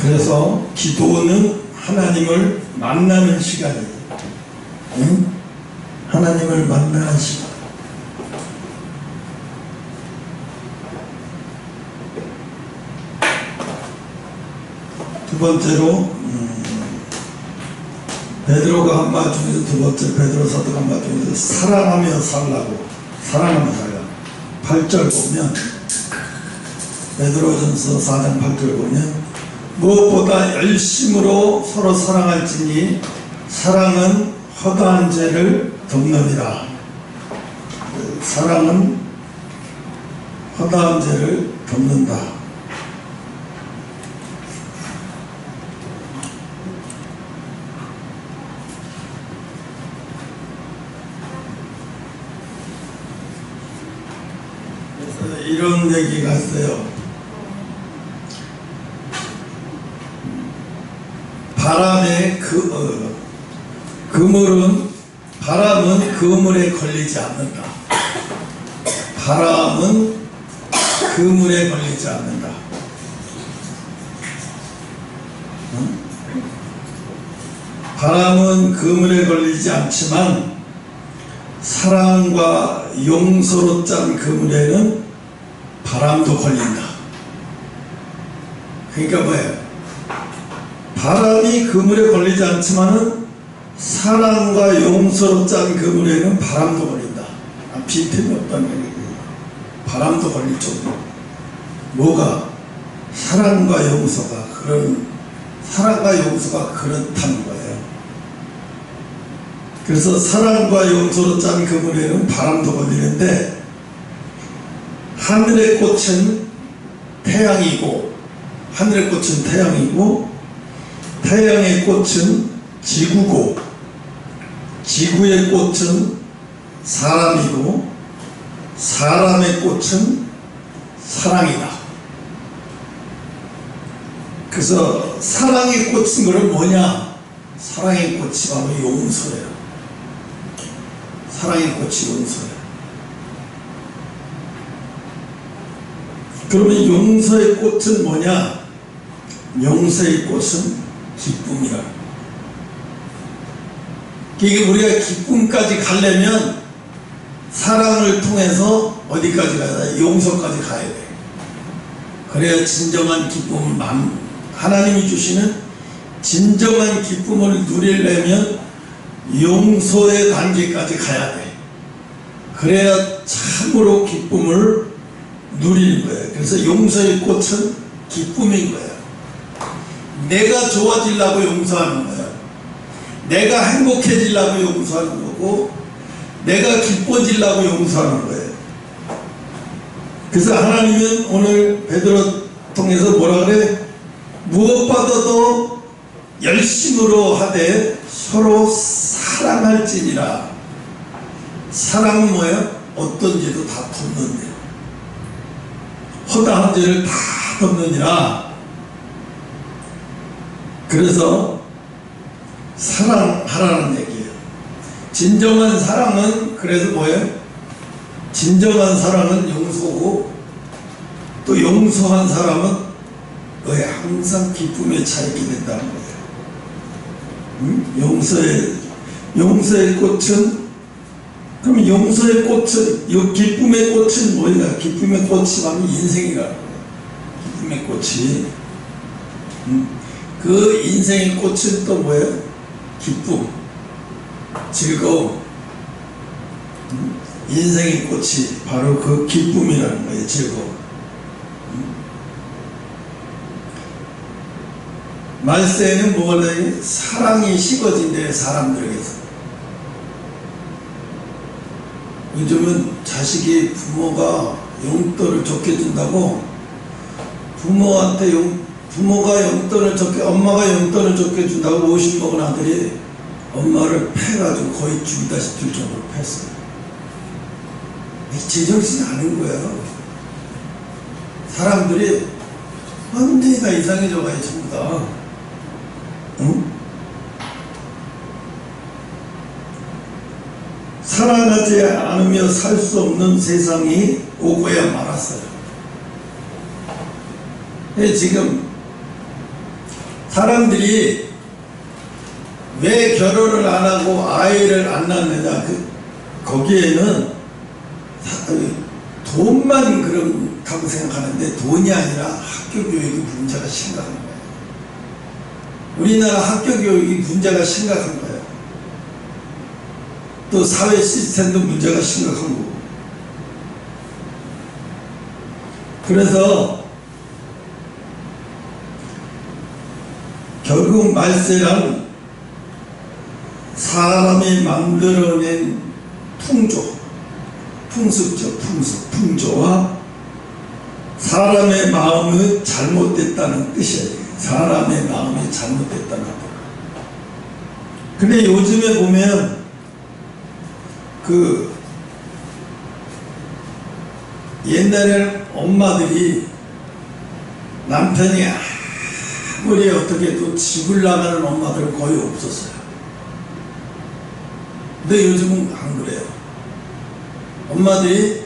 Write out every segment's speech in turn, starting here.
그래서 기도는 하나님을 만나는 시간이에요. 응? 하나님을 만나는 시간. 두 번째로 베드로가 한 말 중에서 두 번째 베드로 사도가 한 말 중에서 사랑하며 살라고. 사랑하며 살라. 8절 보면 베드로전서 4장 8절 보면 무엇보다 열심으로 서로 사랑할지니 사랑은 허다한 죄를 덮느니라. 사랑은 허다한 죄를 덮는다. 그래서 이런 얘기가 있어요. 바람의 바람은 그물에 걸리지 않는다. 바람은 그물에 걸리지 않는다. 응? 바람은 그물에 걸리지 않지만 사랑과 용서로 짠 그물에는 바람도 걸린다. 그러니까 뭐예요? 바람이 그물에 걸리지 않지만은 사랑과 용서로 짠 그물에는 바람도 걸린다. 빈틈이 없다는 얘기예요. 바람도 걸릴 정도. 뭐가? 사랑과 용서가 그렇다는 거예요. 그래서 사랑과 용서로 짠 그물에는 바람도 걸리는데 하늘의 꽃은 태양이고 태양의 꽃은 지구고 지구의 꽃은 사람이고 사람의 꽃은 사랑이다. 그래서 사랑의 꽃인 것은 뭐냐? 사랑의 꽃이 바로 용서예요. 사랑의 꽃이 용서예요. 그러면 용서의 꽃은 뭐냐? 용서의 꽃은 기쁨이라. 그러니까 우리가 기쁨까지 가려면 사랑을 통해서 어디까지 가야 돼? 용서까지 가야 돼. 그래야 진정한 기쁨을 하나님이 주시는 진정한 기쁨을 누리려면 용서의 단계까지 가야 돼. 그래야 참으로 기쁨을 누리는 거예요. 그래서 용서의 꽃은 기쁨인 거예요. 내가 좋아지려고 용서하는 거예요. 내가 행복해지려고 용서하는 거고 내가 기뻐지려고 용서하는 거예요. 그래서 하나님은 오늘 베드로 통해서 뭐라 그래? 무엇보다도 열심으로 하되 서로 사랑할지니라. 사랑은 뭐예요? 어떤 죄도 다 덮는데 허다한 죄를 다 덮느니라. 그래서 사랑하라는 얘기예요. 진정한 사랑은 그래서 뭐예요? 진정한 사랑은 용서고 또 용서한 사람은 왜 항상 기쁨에 차 있게 된다는 거예요. 응? 용서의 꽃은 그럼 용서의 꽃은 이 기쁨의 꽃은 뭐냐? 기쁨의 꽃이 바로 인생이라는 거예요. 기쁨의 꽃이 그 인생의 꽃은 또 뭐예요? 기쁨, 즐거움. 인생의 꽃이 바로 그 기쁨이라는 거예요. 즐거움. 말세에는 뭐가 돼요? 사랑이 식어진대. 사람들에게서. 요즘은 자식이 부모가 용돈을 적게 준다고 부모가 용돈을 적게, 엄마가 용돈을 적게 준다고 50 먹은 아들이 엄마를 패가지고 거의 죽이다시피 줄 정도로 팼어요. 제정신이 아닌 거예요. 사람들이 완전히 다 이상해져가요, 전부 다. 응? 사랑하지 않으며 살 수 없는 세상이 오고야 말았어요. 지금 사람들이 왜 결혼을 안 하고 아이를 안 낳느냐, 거기에는 돈만 그렇다고 생각하는데 돈이 아니라 학교 교육이 문제가 심각한 거예요. 우리나라 학교 교육이 문제가 심각한 거예요. 또 사회 시스템도 문제가 심각한 거고. 그래서 결국 말세란 사람이 만들어낸 풍조와 사람의 마음이 잘못됐다는 뜻이에요. 사람의 마음이 잘못됐다는 거. 근데 요즘에 보면 옛날에는 엄마들이 남편이 아무리 어떻게 해도 집을 나가는 엄마들은 거의 없었어요. 근데 요즘은 안 그래요. 엄마들이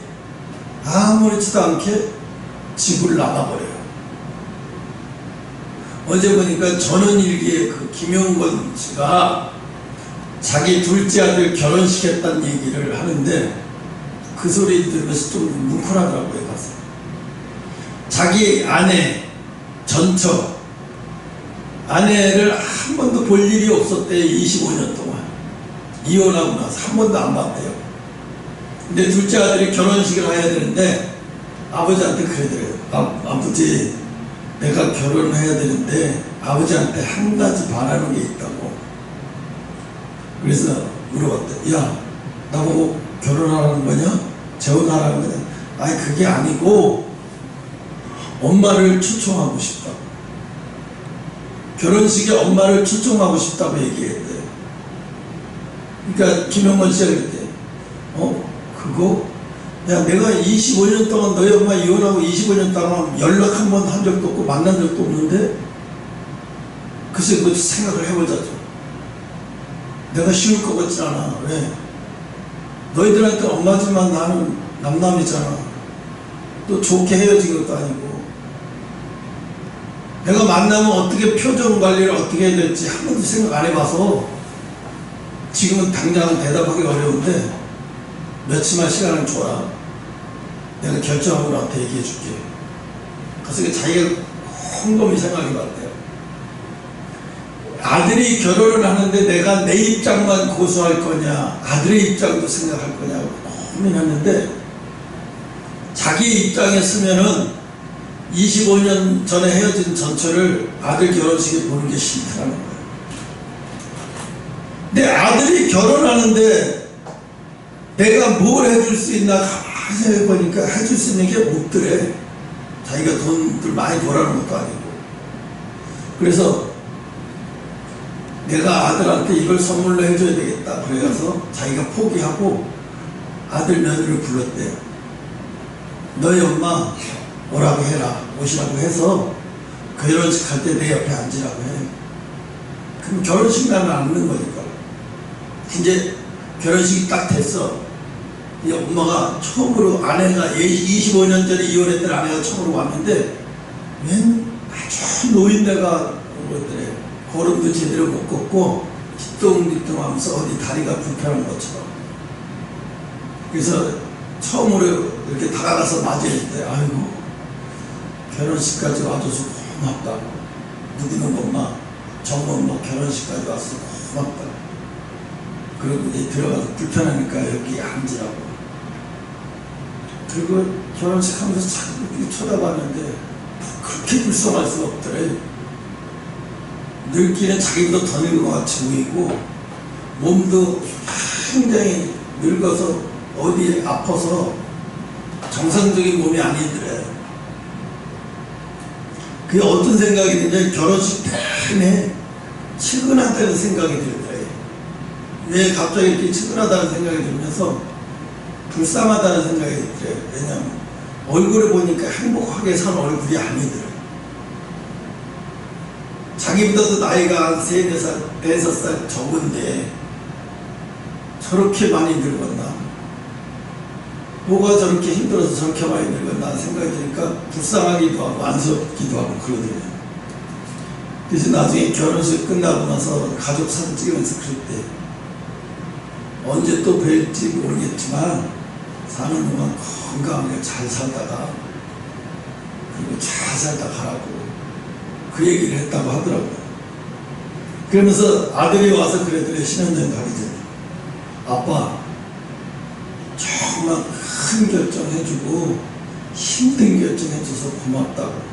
아무렇지도 않게 집을 나가버려요. 어제 보니까 전원일기에 김용건 씨가 자기 둘째 아들 결혼시켰다는 얘기를 하는데 그 소리 들으면서 좀 뭉클하더라고요. 가서 자기 아내 전처 아내를 한 번도 볼 일이 없었대요. 25년 동안 이혼하고 나서 한 번도 안 봤대요. 근데 둘째 아들이 결혼식을 해야 되는데 아버지한테 그러더래요. 아버지, 내가 결혼을 해야 되는데 아버지한테 한 가지 바라는 게 있다고. 그래서 물어봤대. 야, 나보고 결혼하라는 거냐? 재혼하라는 거냐? 아니, 그게 아니고 엄마를 초청하고 싶다. 결혼식에 엄마를 초청하고 싶다고 얘기했대요. 그러니까 김용건 씨가 그랬대. 그거? 야, 내가 25년 동안 너희 엄마 이혼하고 25년 동안 연락 한 번 한 적도 없고 만난 적도 없는데 글쎄 그거 생각을 해보자죠. 내가 쉬울 것 같지 않아. 왜? 너희들한테 엄마지만 나는 남남이잖아. 또 좋게 헤어진 것도 아니고. 내가 만나면 어떻게 표정 관리를 어떻게 해야 될지 한 번도 생각 안 해봐서 지금은 당장 대답하기 어려운데 며칠만 시간을 줘라. 내가 결정하고 나한테 얘기해 줄게. 그래서 자기가 곰곰이 생각해 봤대요. 아들이 결혼을 하는데 내가 내 입장만 고수할 거냐, 아들의 입장도 생각할 거냐고 고민했는데 자기 입장에 쓰면은 25년 전에 헤어진 전처를 아들 결혼식에 보는 게 싫다는 거예요. 내 아들이 결혼하는데 내가 뭘 해줄 수 있나 가만히 생각해보니까 해줄 수 있는 게 없더래. 자기가 돈들 많이 벌어는 것도 아니고. 그래서 내가 아들한테 이걸 선물로 해줘야 되겠다. 그래서 자기가 포기하고 아들 며느리를 불렀대요. 너희 엄마 오라고 해라. 오시라고 해서 결혼식 할 때 내 옆에 앉으라고 해. 그럼 결혼식 나면 앉는 거니까. 이제 결혼식이 딱 됐어. 이 엄마가 처음으로 아내가 25년 전에 이혼했던 아내가 처음으로 왔는데 웬 아주 노인네가 오더래. 걸음도 제대로 못 걷고 뒤뚱뒤뚱 하면서 어디 다리가 불편한 것처럼. 그래서 처음으로 이렇게 다가가서 맞이했대. 아이고 결혼식까지 와줘서 고맙다. 누구는 엄마 정엄마 결혼식까지 와서 고맙다. 그리고 이제 들어가서 불편하니까 여기 앉으라고. 그리고 결혼식 하면서 자꾸 쳐다봤는데 그렇게 불쌍할 수 없더래. 늙기는 자기보다 더 늙은 것 같이 보이고 몸도 굉장히 늙어서 어디 아파서 정상적인 몸이 아니더래. 그게 어떤 생각이 드냐면 결혼식 내내 측은하다는 생각이 들더래. 왜 갑자기 이렇게 측은하다는 생각이 들면서 불쌍하다는 생각이 들어요. 왜냐하면 얼굴을 보니까 행복하게 산 얼굴이 아니더라고요. 자기보다도 나이가 한 3, 4살, 5살 적은데 저렇게 많이 늙었나? 뭐가 저렇게 힘들어서 저렇게 많이 늙었나 생각이 드니까 불쌍하기도 하고 안쓰럽기도 하고 그러더래요. 그래서 나중에 결혼식 끝나고 나서 가족 사진 찍으면서 그럴 때 언제 또 뵐지 모르겠지만 사는 동안 건강하게 잘 살다가 그리고 잘 살다 가라고 그 얘기를 했다고 하더라고요. 그러면서 아들이 와서 그래도 신혼여행 가기 전에 아빠 정말 큰 결정해주고 힘든 결정해줘서 고맙다고.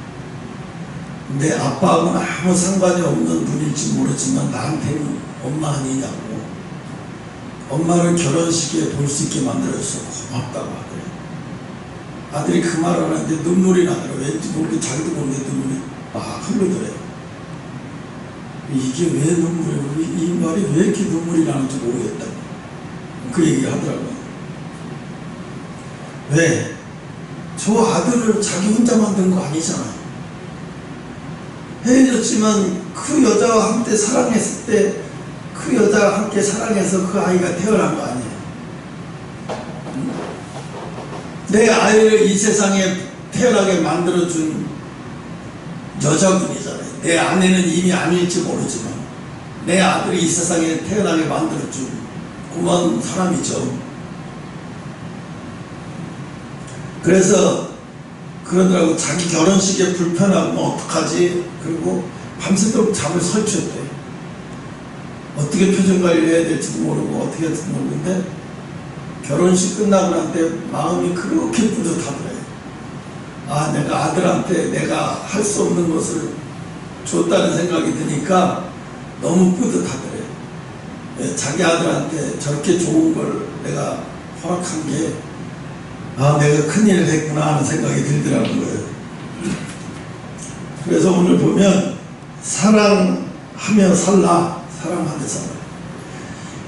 내 아빠하고는 아무 상관이 없는 분일지 모르지만 나한테는 엄마 아니냐고. 엄마를 결혼식에 볼 수 있게 만들어줘서 고맙다고 하더래요. 아들이 그 말을 하는데 눈물이 나더라고요. 왠지 모르게 자기도 모르게 눈물이 막 흐르더래요. 이게 왜 눈물이, 이 말이 왜 이렇게 눈물이 나는지 모르겠다고 그 얘기를 하더라고요. 왜? 저 아들을 자기 혼자 만든 거 아니잖아요. 헤어졌지만 그 여자와 함께 사랑했을 때 그 여자와 함께 사랑해서 그 아이가 태어난 거 아니에요. 내 아이를 이 세상에 태어나게 만들어준 여자분이잖아요. 내 아내는 이미 아닐지 모르지만 내 아들이 이 세상에 태어나게 만들어준 고마운 사람이죠. 그래서 그러더라고. 자기 결혼식에 불편하면 어떡하지? 그리고 밤새도록 잠을 설쳤대. 어떻게 표정 관리해야 될지도 모르고 어떻게 할지도 모르는데 결혼식 끝나고 난 때 마음이 그렇게 뿌듯하더래요. 아, 내가 아들한테 내가 할 수 없는 것을 줬다는 생각이 드니까 너무 뿌듯하더래요. 자기 아들한테 저렇게 좋은 걸 내가 허락한 게 아, 내가 큰일을 했구나 하는 생각이 들더라고요. 그래서 오늘 보면 사랑하며 살라, 사랑하며 살라.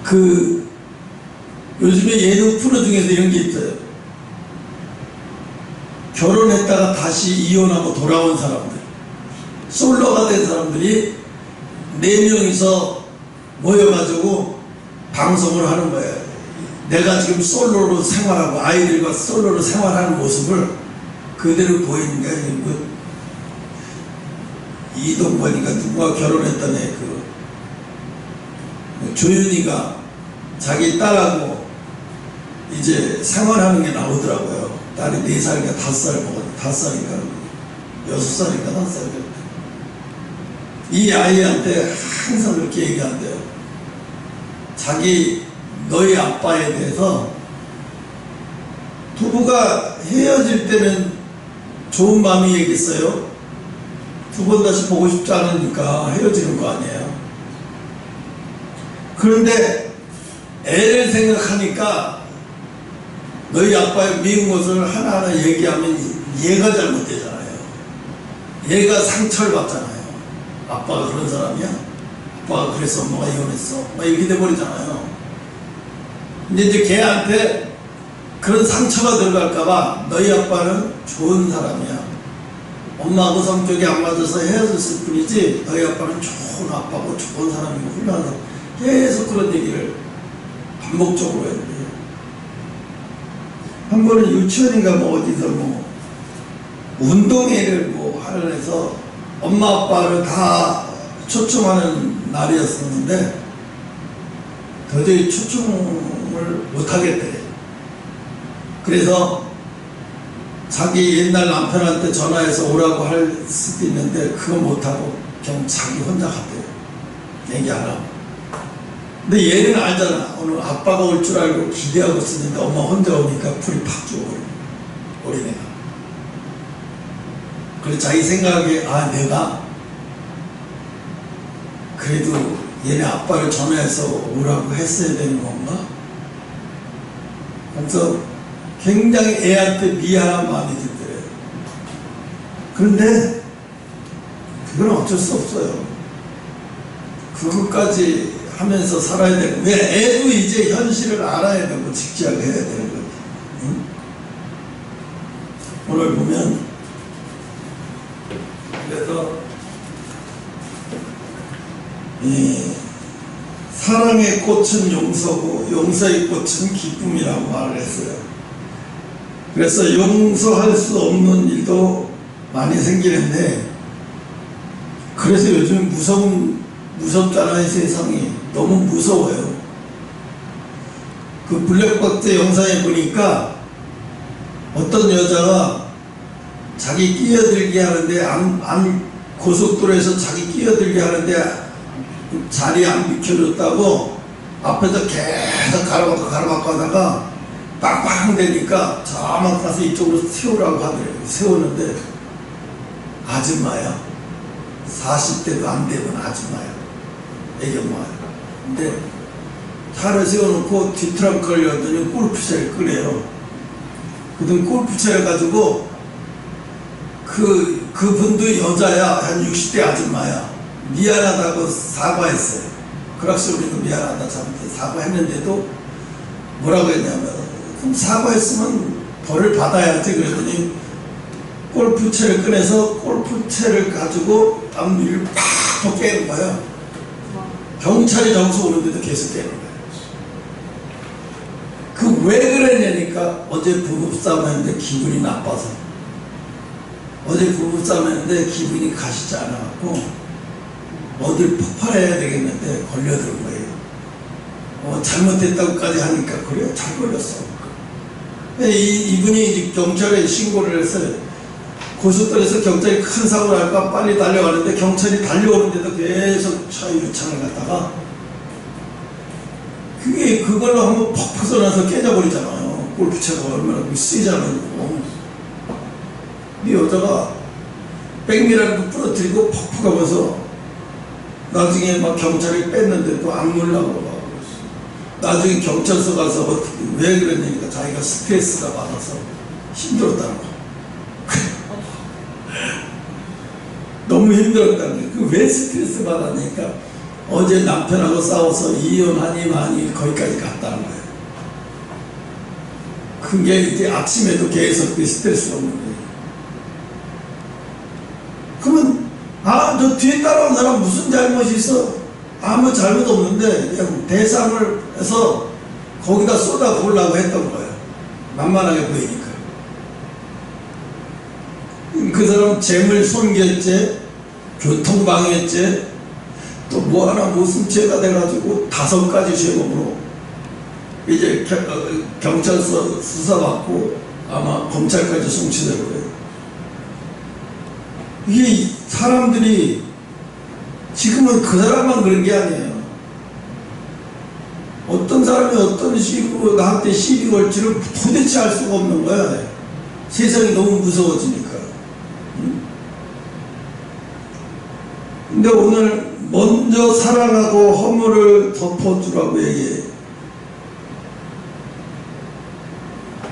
그 요즘에 예능 프로 중에서 이런 게 있어요. 결혼했다가 다시 이혼하고 돌아온 사람들, 솔로가 된 사람들이 4명이서 모여가지고 방송을 하는 거예요. 내가 지금 솔로로 생활하고 아이들과 솔로로 생활하는 모습을 그대로 보이는 게 아니고, 이동건이가 누가 결혼했다네, 그 조윤이가 자기 딸하고 이제 생활하는 게 나오더라고요. 딸이 4살인가 5살 먹었는데, 5살인가 6살인가 5살인가. 이 아이한테 항상 그렇게 얘기한대요. 자기 너희 아빠에 대해서 부부가 헤어질 때는 좋은 마음이겠어요. 두 번 다시 보고 싶지 않으니까 헤어지는 거 아니에요. 그런데 애를 생각하니까 너희 아빠의 미운 것을 하나하나 얘기하면 얘가 잘못되잖아요. 얘가 상처를 받잖아요. 아빠가 그런 사람이야? 아빠가 그래서 엄마가 이혼했어? 막 이렇게 돼버리잖아요. 근데 이제 걔한테 그런 상처가 들어갈까봐 너희 아빠는 좋은 사람이야. 엄마하고 성격이 안 맞아서 헤어졌을 뿐이지 너희 아빠는 좋은 아빠고 좋은 사람이고 훌륭한 사람. 계속 그런 얘기를 반복적으로 했는데, 한 번은 유치원인가 뭐 어디서 뭐 운동회를 뭐 하려 해서 엄마 아빠를 다 초청하는 날이었었는데 도저히 초청을 못하겠대. 그래서 자기 옛날 남편한테 전화해서 오라고 할 수도 있는데 그거 못하고 그냥 자기 혼자 갔대요. 얘기 안 하고. 근데 얘는 알잖아. 오늘 아빠가 올 줄 알고 기대하고 있으니까 엄마 혼자 오니까 불이 팍 죽어버려. 어린애가. 그래서 자기 생각에 아, 내가 그래도 얘네 아빠를 전화해서 오라고 했어야 되는 건가? 그래서 굉장히 애한테 미안한 마음이 들더래요. 그런데 그건 어쩔 수 없어요. 그것까지 하면서 살아야 되고, 왜 애도 이제 현실을 알아야 되고 직지하게 해야 되는 거지. 응? 오늘 보면 그래서 사랑의 꽃은 용서고 용서의 꽃은 기쁨이라고 말을 했어요. 그래서 용서할 수 없는 일도 많이 생기는데 그래서 요즘 무섭잖아요. 세상이 너무 무서워요. 그 블랙박스 영상에 보니까 어떤 여자가 자기 끼어들게 하는데 고속도로에서 자기 끼어들게 하는데 자리 안 비켜줬다고 앞에서 계속 가로막고 하다가 빵빵 되니까 저만 가서 이쪽으로 세우라고 하더래요. 세우는데 아줌마야. 40대도 안 되면 아줌마야. 애견마야. 근데 차를 세워놓고 뒷트렁크를 열더니 골프차를 끄네요. 그랬더니 골프차를 가지고 그분도 여자야. 한 60대 아줌마야. 미안하다고 사과했어요. 크락스로리도 미안하다 사과했는데도 뭐라고 했냐면, 그럼 사과했으면 벌을 받아야지. 그랬더니 골프채를 꺼내서 골프채를 가지고 앞니를 팍 깨는 거예요. 경찰이 저기서 오는데도 계속 깨는 거예요. 그 왜 그랬냐니까 어제 부부싸움 했는데 기분이 나빠서. 어제 부부싸움 했는데 기분이 가시지 않아갖고 어딜 폭발해야 되겠는데 걸려든 거예요. 잘못했다고까지 하니까 그래요. 잘 걸렸어. 이분이 경찰에 신고를 했어요. 고속도로에서 경찰이 큰 사고를 할까 빨리 달려가는데 경찰이 달려오는데도 계속 차 유창을 갖다가 그걸로 한번 퍽 벗어나서 깨져버리잖아요. 골프채가 얼마나 세잖아요. 이 여자가 백미라도 부러뜨리고 퍽퍽 하면서 나중에 막 경찰이 뺐는데도 안 물라고 그러고 나중에 경찰서 가서 왜 그랬냐니까 자기가 스트레스가 받아서 힘들었다는 거. 너무 힘들었다는 거. 왜 스트레스 받았냐니까 어제 남편하고 싸워서 이혼하니 마니 거기까지 갔다는 거예요. 그게 이제 아침에도 계속 그 스트레스가 오는 거예요. 그러면 저 뒤에 따라온 사람 무슨 잘못이 있어? 아무 잘못 없는데 그냥 대상을 해서 거기다 쏟아 부으려고 했던 거예요. 만만하게 보이니까. 그 사람 재물 손괴죄, 교통방해죄, 또 뭐 하나 무슨 죄가 돼가지고 5가지 죄목으로 이제 경찰서 수사받고 아마 검찰까지 송치될 거예요. 이게 사람들이 지금은 그 사람만 그런 게 아니에요. 어떤 사람이 어떤 식으로 나한테 시비 걸지를 도대체 알 수가 없는 거야. 세상이 너무 무서워지니까. 근데 오늘 먼저 사랑하고 허물을 덮어주라고 얘기해.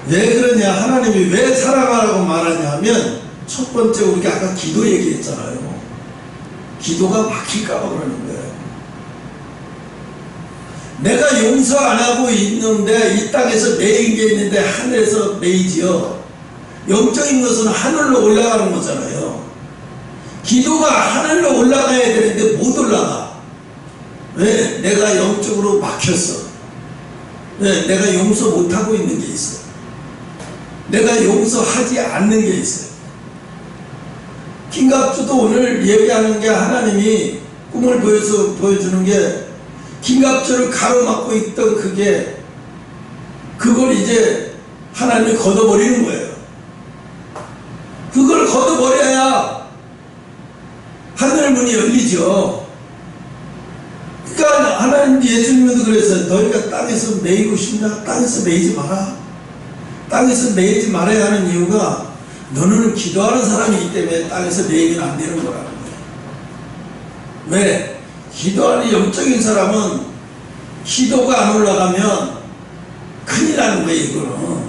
왜 그러냐? 하나님이 왜 사랑하라고 말하냐 하면 첫 번째 우리가 아까 기도 얘기했잖아요. 기도가 막힐까봐 그러는 거예요. 내가 용서 안 하고 있는데 이 땅에서 매인 게 있는데 하늘에서 매이지요. 영적인 것은 하늘로 올라가는 거잖아요. 기도가 하늘로 올라가야 되는데 못 올라가. 왜? 내가 영적으로 막혔어. 왜? 내가 용서 못하고 있는 게 있어. 내가 용서하지 않는 게 있어요. 김갑주도 오늘 얘기하는 게 하나님이 꿈을 보여주는 게 김갑주를 가로막고 있던 그걸 이제 하나님이 걷어버리는 거예요. 그걸 걷어버려야 하늘 문이 열리죠. 그러니까 하나님 예수님도 그랬어요. 너희가 땅에서 매이고 싶나? 땅에서 매이지 마라. 땅에서 매이지 말아야 하는 이유가 너는 기도하는 사람이기 때문에 땅에서 매이면 안 되는 거라는 거예요. 왜? 기도하는 영적인 사람은 기도가 안 올라가면 큰일 나는 거예요. 이거는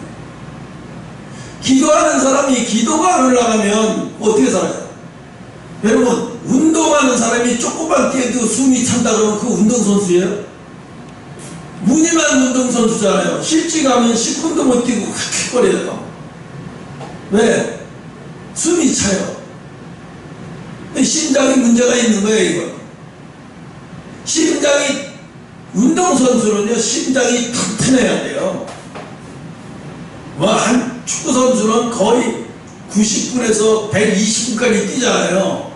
기도하는 사람이 기도가 안 올라가면 어떻게 살아요? 여러분, 운동하는 사람이 조금만 뛰어도 숨이 찬다 그러면 그 운동선수예요? 무늬만 운동선수잖아요. 실지 가면 10분도 못 뛰고 헥헥거려요. 왜? 숨이 차요. 심장이 문제가 있는 거예요. 이거 심장이, 운동선수는요 심장이 튼튼해야 돼요. 한 축구선수는 거의 90분에서 120분까지 뛰잖아요.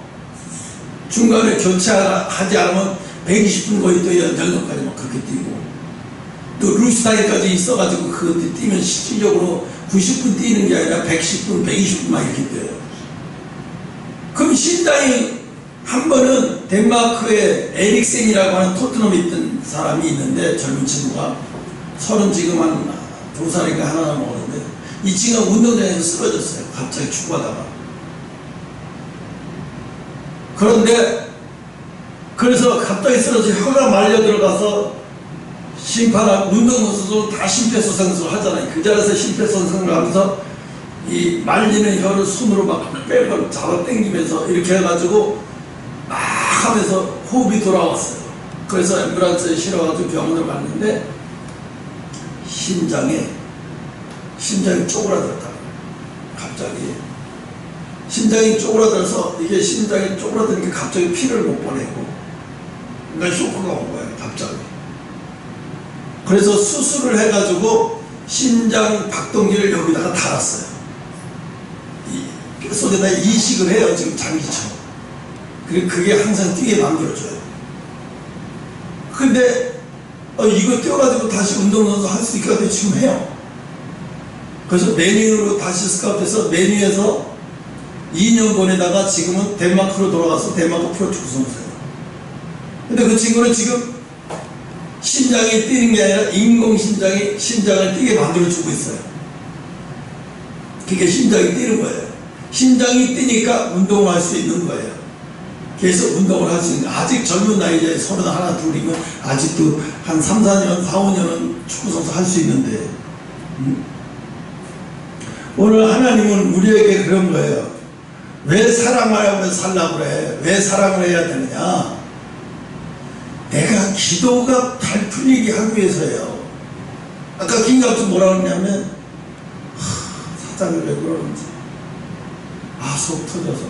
중간에 교체하지 않으면 120분 거의 또 연장전까지 막 그렇게 뛰고, 또 루스타임까지 있어가지고 그것도 뛰면 실질적으로 90분 뛰는 게 아니라 110분, 120분 막 이렇게 뛰어요. 그럼 심장이 한 번은 덴마크에 에릭센이라고 하는 토트넘에 있던 사람이 있는데, 젊은 친구가 지금 한 2살인가 하나 먹었는데, 이 친구가 운동장에서 쓰러졌어요. 갑자기 축구하다가. 그래서 갑자기 쓰러져 혀가 말려 들어가서 심판하고, 운동선수도 다 심폐소생술을 하잖아요. 그 자리에서 심폐소생술을 하면서 이 말리는 혀를 손으로 막 빼고 잡아 당기면서 이렇게 해가지고 막 하면서 호흡이 돌아왔어요. 그래서 앰뷸런스에 실어가지고 병원을 갔는데 심장이 쪼그라들었다. 갑자기 심장이 쪼그라들어서, 이게 심장이 쪼그라드니까 갑자기 피를 못 보내고, 그러니까 쇼크가 온 거예요. 갑자기. 그래서 수술을 해가지고 심장 박동기를 여기다가 달았어요. 이 속에다 이식을 해요. 지금 장기처럼. 그리고 그게 항상 뛰게 만들어줘요. 근데 이거 뛰어가지고 다시 운동선수 할 수 있게 지금 해요. 그래서 메뉴로 다시 스카우트해서 메뉴에서 2년 보내다가 지금은 덴마크로 돌아가서 덴마크 프로축구 선수예요. 근데 그 친구는 지금 심장이 뛰는 게 아니라 인공심장이 심장을 뛰게 만들어주고 있어요. 그게 심장이 뛰는 거예요. 심장이 뛰니까 운동을 할 수 있는 거예요. 계속 운동을 할 수 있는, 아직 젊은 나이에 31, 2이면 아직도 한 3, 4년, 4, 5년은 축구선수 할 수 있는데, 오늘 하나님은 우리에게 그런 거예요. 왜 사랑하려고 살라고 그래? 왜 사랑을 해야 되느냐? 내가 기도가 잘 풀리게 하기 위해서예요. 아까 김갑수 뭐라 그러냐면, 사장을 왜 그러는지, 속 터져서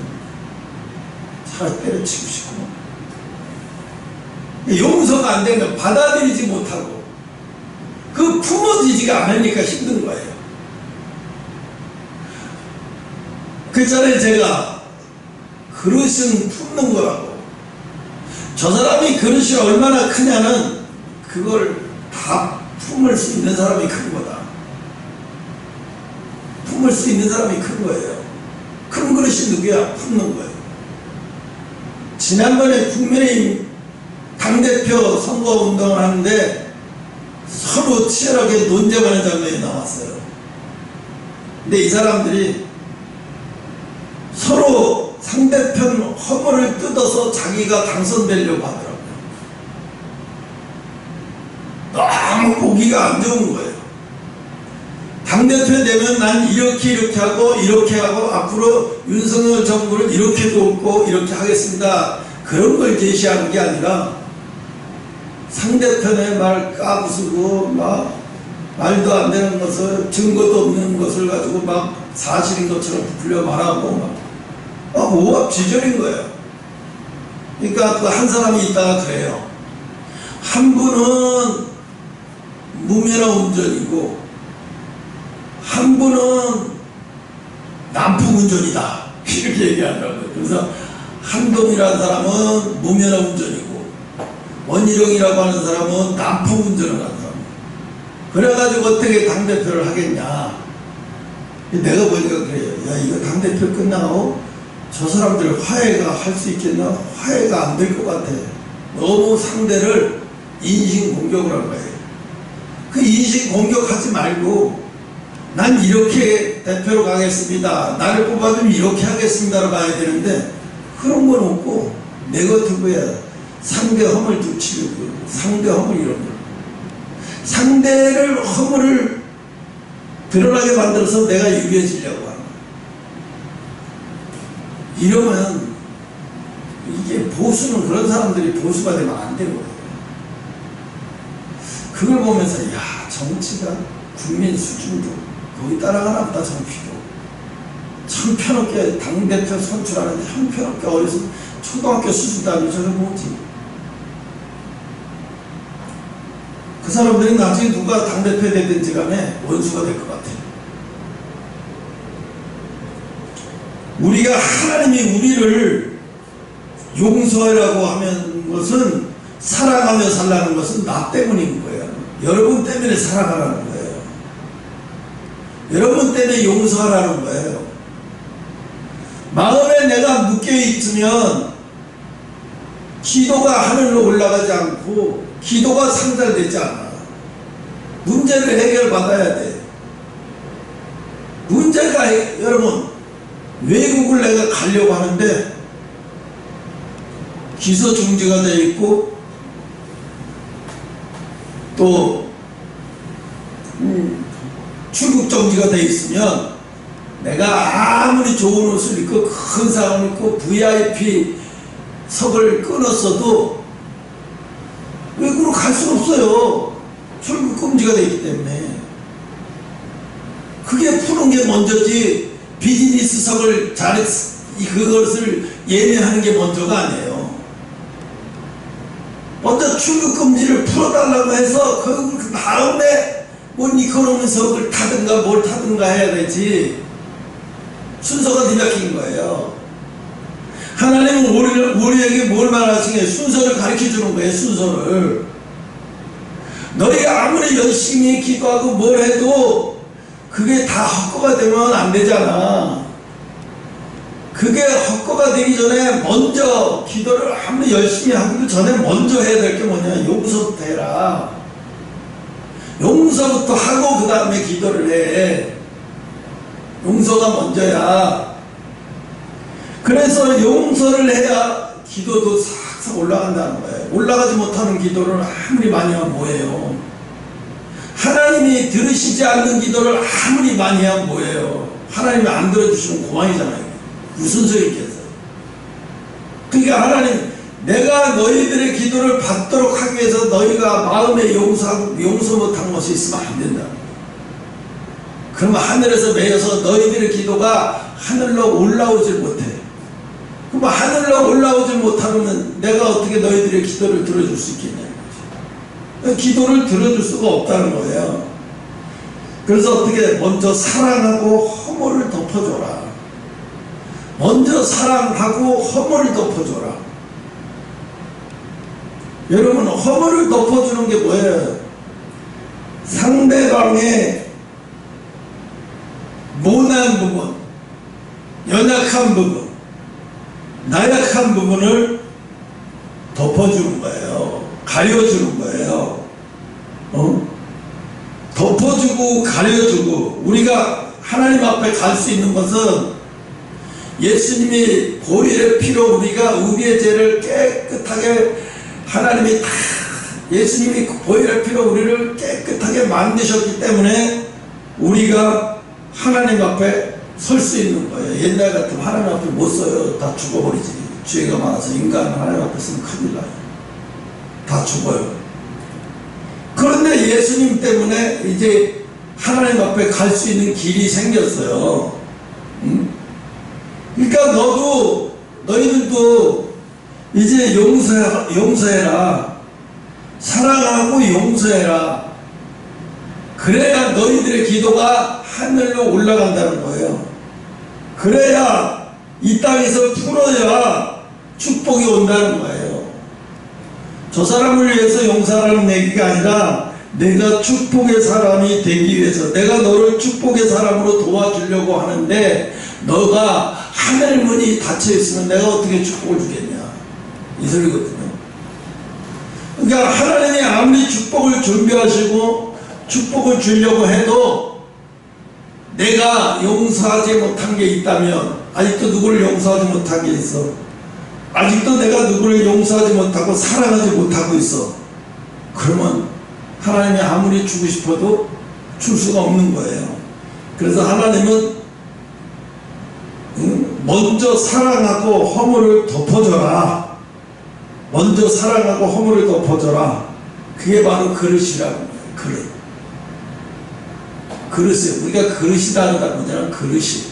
차라리 때려치고 싶고, 용서가 안 되면 받아들이지 못하고 품어지지가 않으니까 힘든 거예요. 그전에 제가 그릇은 품는 거라고, 저 사람이 그릇이 얼마나 크냐는 그걸 다 품을 수 있는 사람이 큰 거다. 품을 수 있는 사람이 큰 거예요. 큰 그릇이 누구야? 품는 거예요. 지난번에 국민의힘 당대표 선거운동을 하는데 서로 치열하게 논쟁하는 장면이 나왔어요. 근데 이 사람들이 서로 상대편 허물을 뜯어서 자기가 당선되려고 하더라고요. 너무 보기가 안 좋은 거예요. 당대표 되면 난 이렇게 하고 이렇게 하고 앞으로 윤석열 정부를 이렇게 돕고 이렇게 하겠습니다. 그런 걸 제시하는 게 아니라 상대편의 말 까부수고 막 말도 안 되는 것을, 증거도 없는 것을 가지고 막 사실인 것처럼 부풀려 말하고 막 오합지졸인 거예요. 그러니까 그 한 사람이 있다가 그래요. 한 분은 무면허 운전이고 한 분은 난폭 운전이다, 이렇게 얘기하더라고요. 그래서 한동이라는 사람은 무면허 운전이고 원희룡이라고 하는 사람은 난폭 운전을 하는 사람. 그래가지고 어떻게 당대표를 하겠냐. 내가 보니까 그래요. 야, 이거 당대표 끝나고 저 사람들 화해가 할 수 있겠나? 화해가 안 될 것 같아. 너무 상대를 인신공격을 한 거예요. 그 인신공격하지 말고 난 이렇게 대표로 가겠습니다, 나를 뽑아주면 이렇게 하겠습니다로 가야 되는데, 그런 건 없고 네거티브야. 상대 허물 붙이려고, 상대 허물 이런 거, 상대를 허물을 드러나게 만들어서 내가 유리해지려고 하는 거야. 이러면 이게 보수는, 그런 사람들이 보수가 되면 안 되는 거예요. 그걸 보면서 야, 정치가 국민 수준도 거기 따라가나 보다. 정치도 형편없게 당대표 선출하는데 형편없게 어려서 초등학교 수준다니 저게 뭐지? 그 사람들이 나중에 누가 당대표 되든지 간에 원수가 될 것 같아요. 우리가, 하나님이 우리를 용서라고 하는 것은 사랑하며 살라는 것은 나 때문인 거예요. 여러분 때문에 사랑하라는 거예요. 여러분 때문에 용서하라는 거예요. 마음에 내가 묶여있으면 기도가 하늘로 올라가지 않고 기도가 상달되지 않아. 문제를 해결받아야 돼. 문제가 여러분 외국을 내가 가려고 하는데 기소 중지가 되어 있고 또 출국 정지가 되어 있으면 내가 아무리 좋은 옷을 입고 큰 상을 입고 VIP 석을 끊었어도 외국으로 갈 수는 없어요. 출국 금지가 되어 있기 때문에. 그게 푸는 게 먼저지 비즈니스석을 그것을 예매하는 게 먼저가 아니에요. 먼저 출국 금지를 풀어달라고 해서 그 다음에 뭐 이코노미석을 타든가 뭘 타든가 해야 되지. 순서가 뒤바뀐 거예요. 하나님은 우리에게 뭘 말하시게 순서를 가르쳐 주는 거예요. 순서를. 너희가 아무리 열심히 기도하고 뭘 해도 그게 다 헛거가 되면 안 되잖아. 그게 헛거가 되기 전에 먼저 기도를 아무리 열심히 하기도 전에 먼저 해야 될 게 뭐냐. 용서부터 해라. 용서부터 하고 그 다음에 기도를 해. 용서가 먼저야. 그래서 용서를 해야 기도도 싹싹 올라간다는 거예요. 올라가지 못하는 기도를 아무리 많이 하면 뭐예요. 하나님이 들으시지 않는 기도를 아무리 많이 하면 뭐예요. 하나님이 안 들어주시면 고만이잖아요. 무슨 소리 있겠어요. 그러니까 하나님 내가 너희들의 기도를 받도록 하기 위해서 너희가 마음에 용서 못한 것이 있으면 안 된다. 그러면 하늘에서 매여서 너희들의 기도가 하늘로 올라오질 못해. 그럼 하늘로 올라오질 못하면 내가 어떻게 너희들의 기도를 들어줄 수 있겠냐. 기도를 들어줄 수가 없다는 거예요. 그래서 어떻게 먼저 사랑하고 허물을 덮어줘라. 먼저 사랑하고 허물을 덮어줘라. 여러분 허물을 덮어주는 게 뭐예요? 상대방의 모난 부분, 연약한 부분, 나약한 부분을 덮어주는 거예요. 가려주는 거예요. 덮어주고 가려주고. 우리가 하나님 앞에 갈 수 있는 것은 예수님이 보혈의 피로 우리의 죄를 깨끗하게 하나님이 다 예수님이 보혈의 피로 우리를 깨끗하게 만드셨기 때문에 우리가 하나님 앞에 설 수 있는 거예요. 옛날 같으면 하나님 앞에 못 서요. 다 죽어버리지. 죄가 많아서 인간은 하나님 앞에 서면 큰일 나요. 다 죽어요. 그런데 예수님 때문에 이제 하나님 앞에 갈 수 있는 길이 생겼어요. 그러니까 너희들도 이제 용서해라. 사랑하고 용서해라. 그래야 너희들의 기도가 하늘로 올라간다는 거예요. 그래야 이 땅에서 풀어야 축복이 온다는 거예요. 저 사람을 위해서 용서하라는 얘기가 아니라 내가 축복의 사람이 되기 위해서 내가 너를 축복의 사람으로 도와주려고 하는데 너가 하늘 문이 닫혀 있으면 내가 어떻게 축복을 주겠냐 이 소리거든요. 그러니까 하나님이 아무리 축복을 준비하시고 축복을 주려고 해도 내가 용서하지 못한 게 있다면 아직도 누구를 용서하지 못한 게 있어. 아직도 내가 누구를 용서하지 못하고 사랑하지 못하고 있어. 그러면 하나님이 아무리 주고 싶어도 줄 수가 없는 거예요. 그래서 하나님은 먼저 사랑하고 허물을 덮어줘라. 먼저 사랑하고 허물을 덮어줘라. 그게 바로 그릇이라는 거예요. 그릇. 그릇이에요. 우리가 그릇이라는 단어는 그릇이.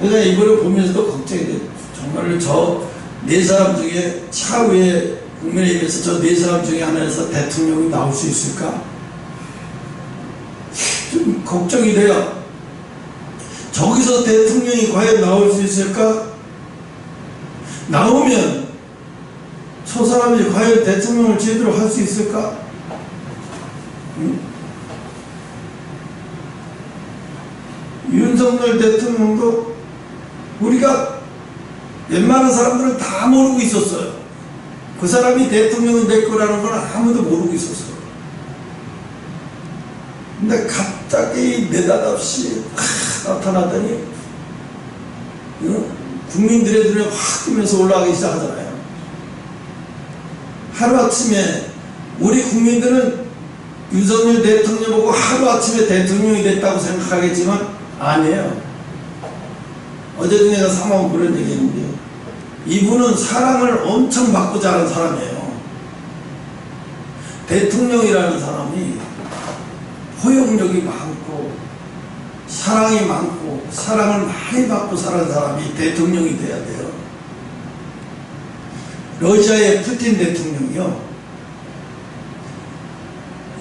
그래서 이거를 보면서도 걱정이 돼요. 정말 저 네 사람 중에 차후에 국민의힘에서 저 네 사람 중에 하나에서 대통령이 나올 수 있을까? 좀 걱정이 돼요. 저기서 대통령이 과연 나올 수 있을까? 나오면 저 사람이 과연 대통령을 제대로 할 수 있을까? 응? 윤석열 대통령도 우리가 웬만한 사람들은 다 모르고 있었어요. 그 사람이 대통령이 될 거라는 건 아무도 모르고 있었어요. 근데 갑자기 느닷없이 나타나더니 국민들의 눈에 확 뜨면서 올라가기 시작하잖아요. 하루아침에 우리 국민들은 윤석열 대통령 보고 하루아침에 대통령이 됐다고 생각하겠지만 아니에요. 어제도 내가 사모하고 그런 얘기 했는데요. 이분은 사랑을 엄청 받고 자란 사람이에요. 대통령이라는 사람이 포용력이 많고 사랑이 많고 사랑을 많이 받고 살아온 사람이 대통령이 돼야 돼요. 러시아의 푸틴 대통령이요,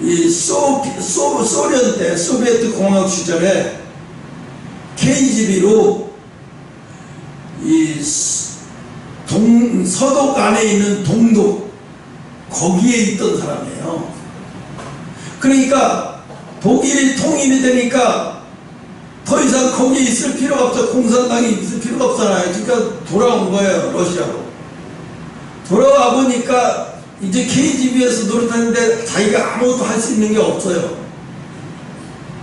이 소련 때 소비에트 공화국 시절에 KGB로 이 서독 안에 있는 동독 거기에 있던 사람이에요. 그러니까 독일이 통일이 되니까 더 이상 거기에 있을 필요가 없어. 공산당이 있을 필요가 없잖아요. 그러니까 돌아온 거예요. 러시아로 돌아와 보니까 이제 KGB에서 노릇하는데 자기가 아무것도 할 수 있는 게 없어요.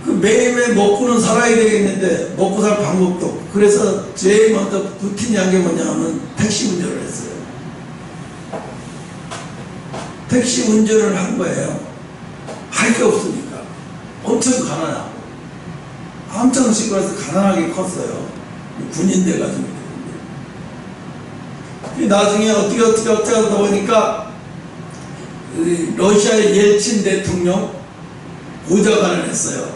그 매일매일 먹고는 살아야 되겠는데 먹고 살 방법도 없고, 그래서 제일 먼저 푸틴이 한 게 뭐냐면 택시 운전을 했어요. 택시 운전을 한 거예요. 할 게 없으니까. 엄청 가난하고 엄청 시골에서 가난하게 컸어요. 군인 돼가지고. 나중에 어떻게 하다 보니까 러시아의 옐친 대통령 보좌관을 했어요.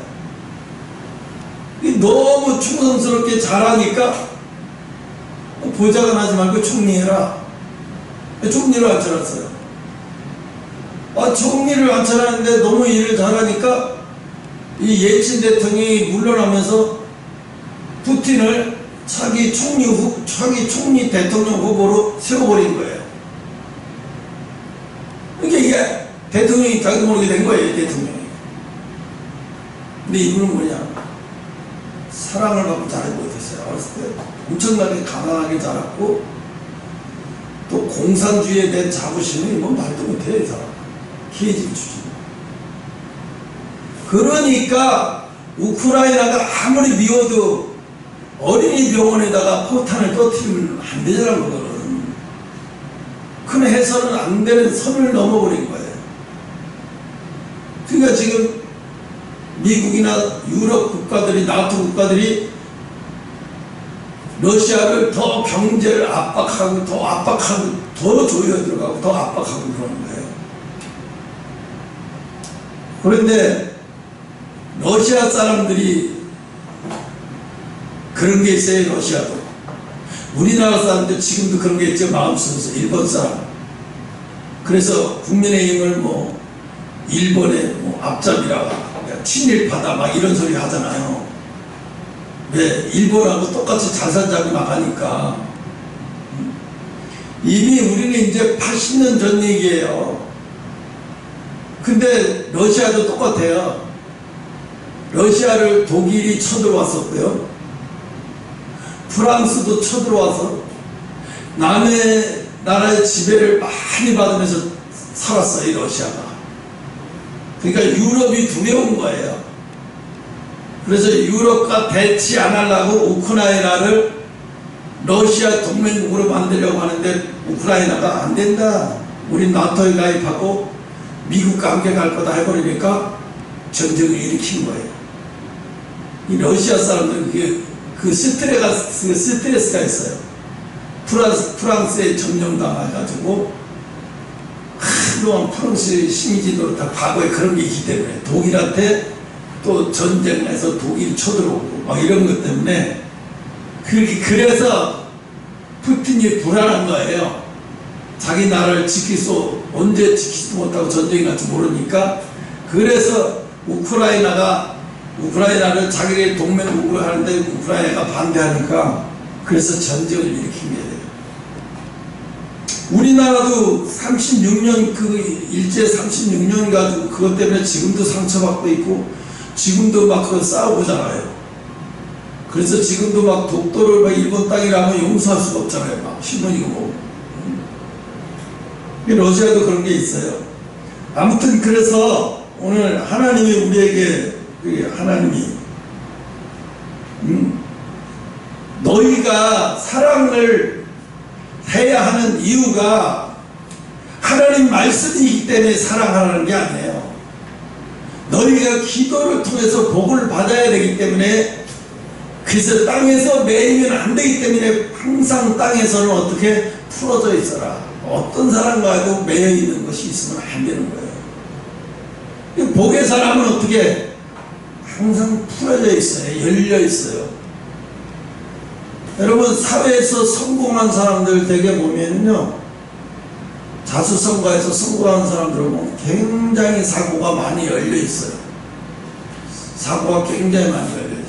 너무 충성스럽게 잘하니까 보좌관 하지 말고 총리해라. 총리를 앉혀놨어요. 총리를 앉혀놨는데 너무 일을 잘하니까 이 옐친 대통령이 물러나면서 푸틴을 차기 총리 대통령 후보로 세워버린 거예요. 그러니까 이게 대통령이 자기도 모르게 된 거예요, 대통령이. 근데 이분은 뭐냐? 사랑을 받고 자라지 못했어요. 어렸을 때 엄청나게 가난하게 자랐고, 또 공산주의에 대한 자부심이 뭐 말도 못해요, 이 사람. KGB 출신. 그러니까 우크라이나가 아무리 미워도 어린이 병원에다가 포탄을 터뜨리면 안 되잖아. 그거는 큰 해서는 안 되는 선을 넘어버린 거예요. 그러니까 지금 미국이나 유럽 국가들이, 나토 국가들이 러시아를 더 경제를 압박하고 더 조여 들어가고 더 압박하고 그러는 거예요. 그런데 러시아 사람들이 그런 게 있어요. 러시아도. 우리나라 사람들 지금도 그런 게 있죠. 마음속에서. 일본 사람. 그래서 국민의힘을 뭐 일본의 뭐 앞잡이라 친일파다 막 이런 소리 하잖아요. 왜? 일본하고 똑같이 잘 산다고 막 하니까. 이미 우리는 이제 80년 전 얘기예요. 근데 러시아도 똑같아요. 러시아를 독일이 쳐들어왔었고요. 프랑스도 쳐들어와서 남의 나라의 지배를 많이 받으면서 살았어요, 이 러시아가. 그러니까 유럽이 두려운 거예요. 그래서 유럽과 대치 안 하려고 우크라이나를 러시아 동맹국으로 만들려고 하는데 우크라이나가 안 된다. 우리 나토에 가입하고 미국과 함께 갈 거다 해버리니까 전쟁을 일으킨 거예요. 이 러시아 사람들은 그 스트레스가 있어요. 프랑스에 점령당해가지고 한동안 프랑스 식민지도 다 과거에 그런 게 있기 때문에 독일한테 또 전쟁에서 독일이 쳐들어오고 막 이런 것 때문에 그래서 푸틴이 불안한 거예요. 자기 나라를 언제 지키지도 못하고 전쟁이 날지 모르니까. 그래서 우크라이나를 자기의 동맹국으로 하는데 우크라이나가 반대하니까 그래서 전쟁을 일으킨 게 돼요. 우리나라도 36년 그 일제 36년 가지고 그것 때문에 지금도 상처받고 있고 지금도 막 그거 싸우고잖아요. 그래서 지금도 막 독도를 막 일본 땅이라면 용서할 수가 없잖아요. 막 신문이고 뭐. 러시아도 그런 게 있어요. 아무튼 그래서 오늘 하나님이 우리에게 하나님이 너희가 사랑을 해야 하는 이유가 하나님 말씀이기 때문에 사랑하라는 게 아니에요. 너희가 기도를 통해서 복을 받아야 되기 때문에, 그래서 땅에서 매이면 안 되기 때문에 항상 땅에서는 어떻게 풀어져 있어라. 어떤 사람과도 매여 있는 것이 있으면 안 되는 거예요. 복의 사람은 어떻게 항상 풀어져 있어요. 열려 있어요. 여러분, 사회에서 성공한 사람들 되게 보면요, 자수성가에서 성공한 사람들을 보면 굉장히 사고가 많이 열려 있어요. 사고가 굉장히 많이 열려 있어요.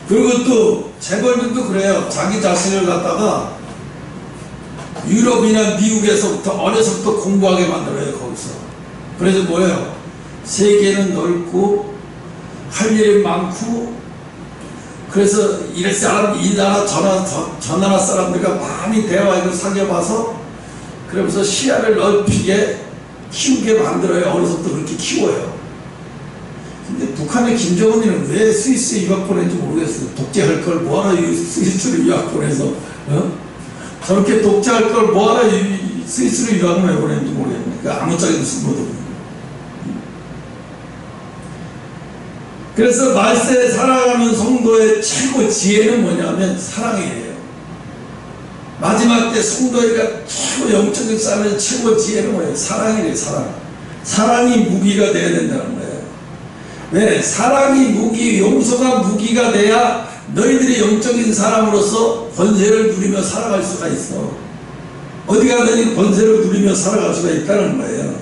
그리고 또 재벌들도 그래요. 자기 자신을 갖다가 유럽이나 미국에서부터 어려서부터 공부하게 만들어요. 거기서. 그래서 뭐예요? 세계는 넓고 할 일이 많고, 그래서 이 사람 이 나라 저 나라 사람들과 많이 대화하고 사귀어봐서 그러면서 시야를 넓히게 키우게 만들어요. 어려서부터 그렇게 키워요. 근데 북한의 김정은이는 왜 스위스에 유학 보낸지 모르겠어요. 독재할 걸 뭐하러 스위스로 유학 보내서, 저렇게 독재할 걸 뭐하러 스위스로 유학을 왜 보냈는지 모르겠네. 아무짝에도 쓴거도. 그래서 말세에 살아가는 성도의 최고 지혜는 뭐냐면 사랑이에요. 마지막 때 성도가 최고 영적인 싸움에서 최고 지혜는 뭐예요? 사랑이래요. 사랑. 사랑이 무기가 돼야 된다는 거예요. 왜? 사랑이 무기, 용서가 무기가 돼야 너희들이 영적인 사람으로서 권세를 누리며 살아갈 수가 있어. 어디 가든지 권세를 누리며 살아갈 수가 있다는 거예요.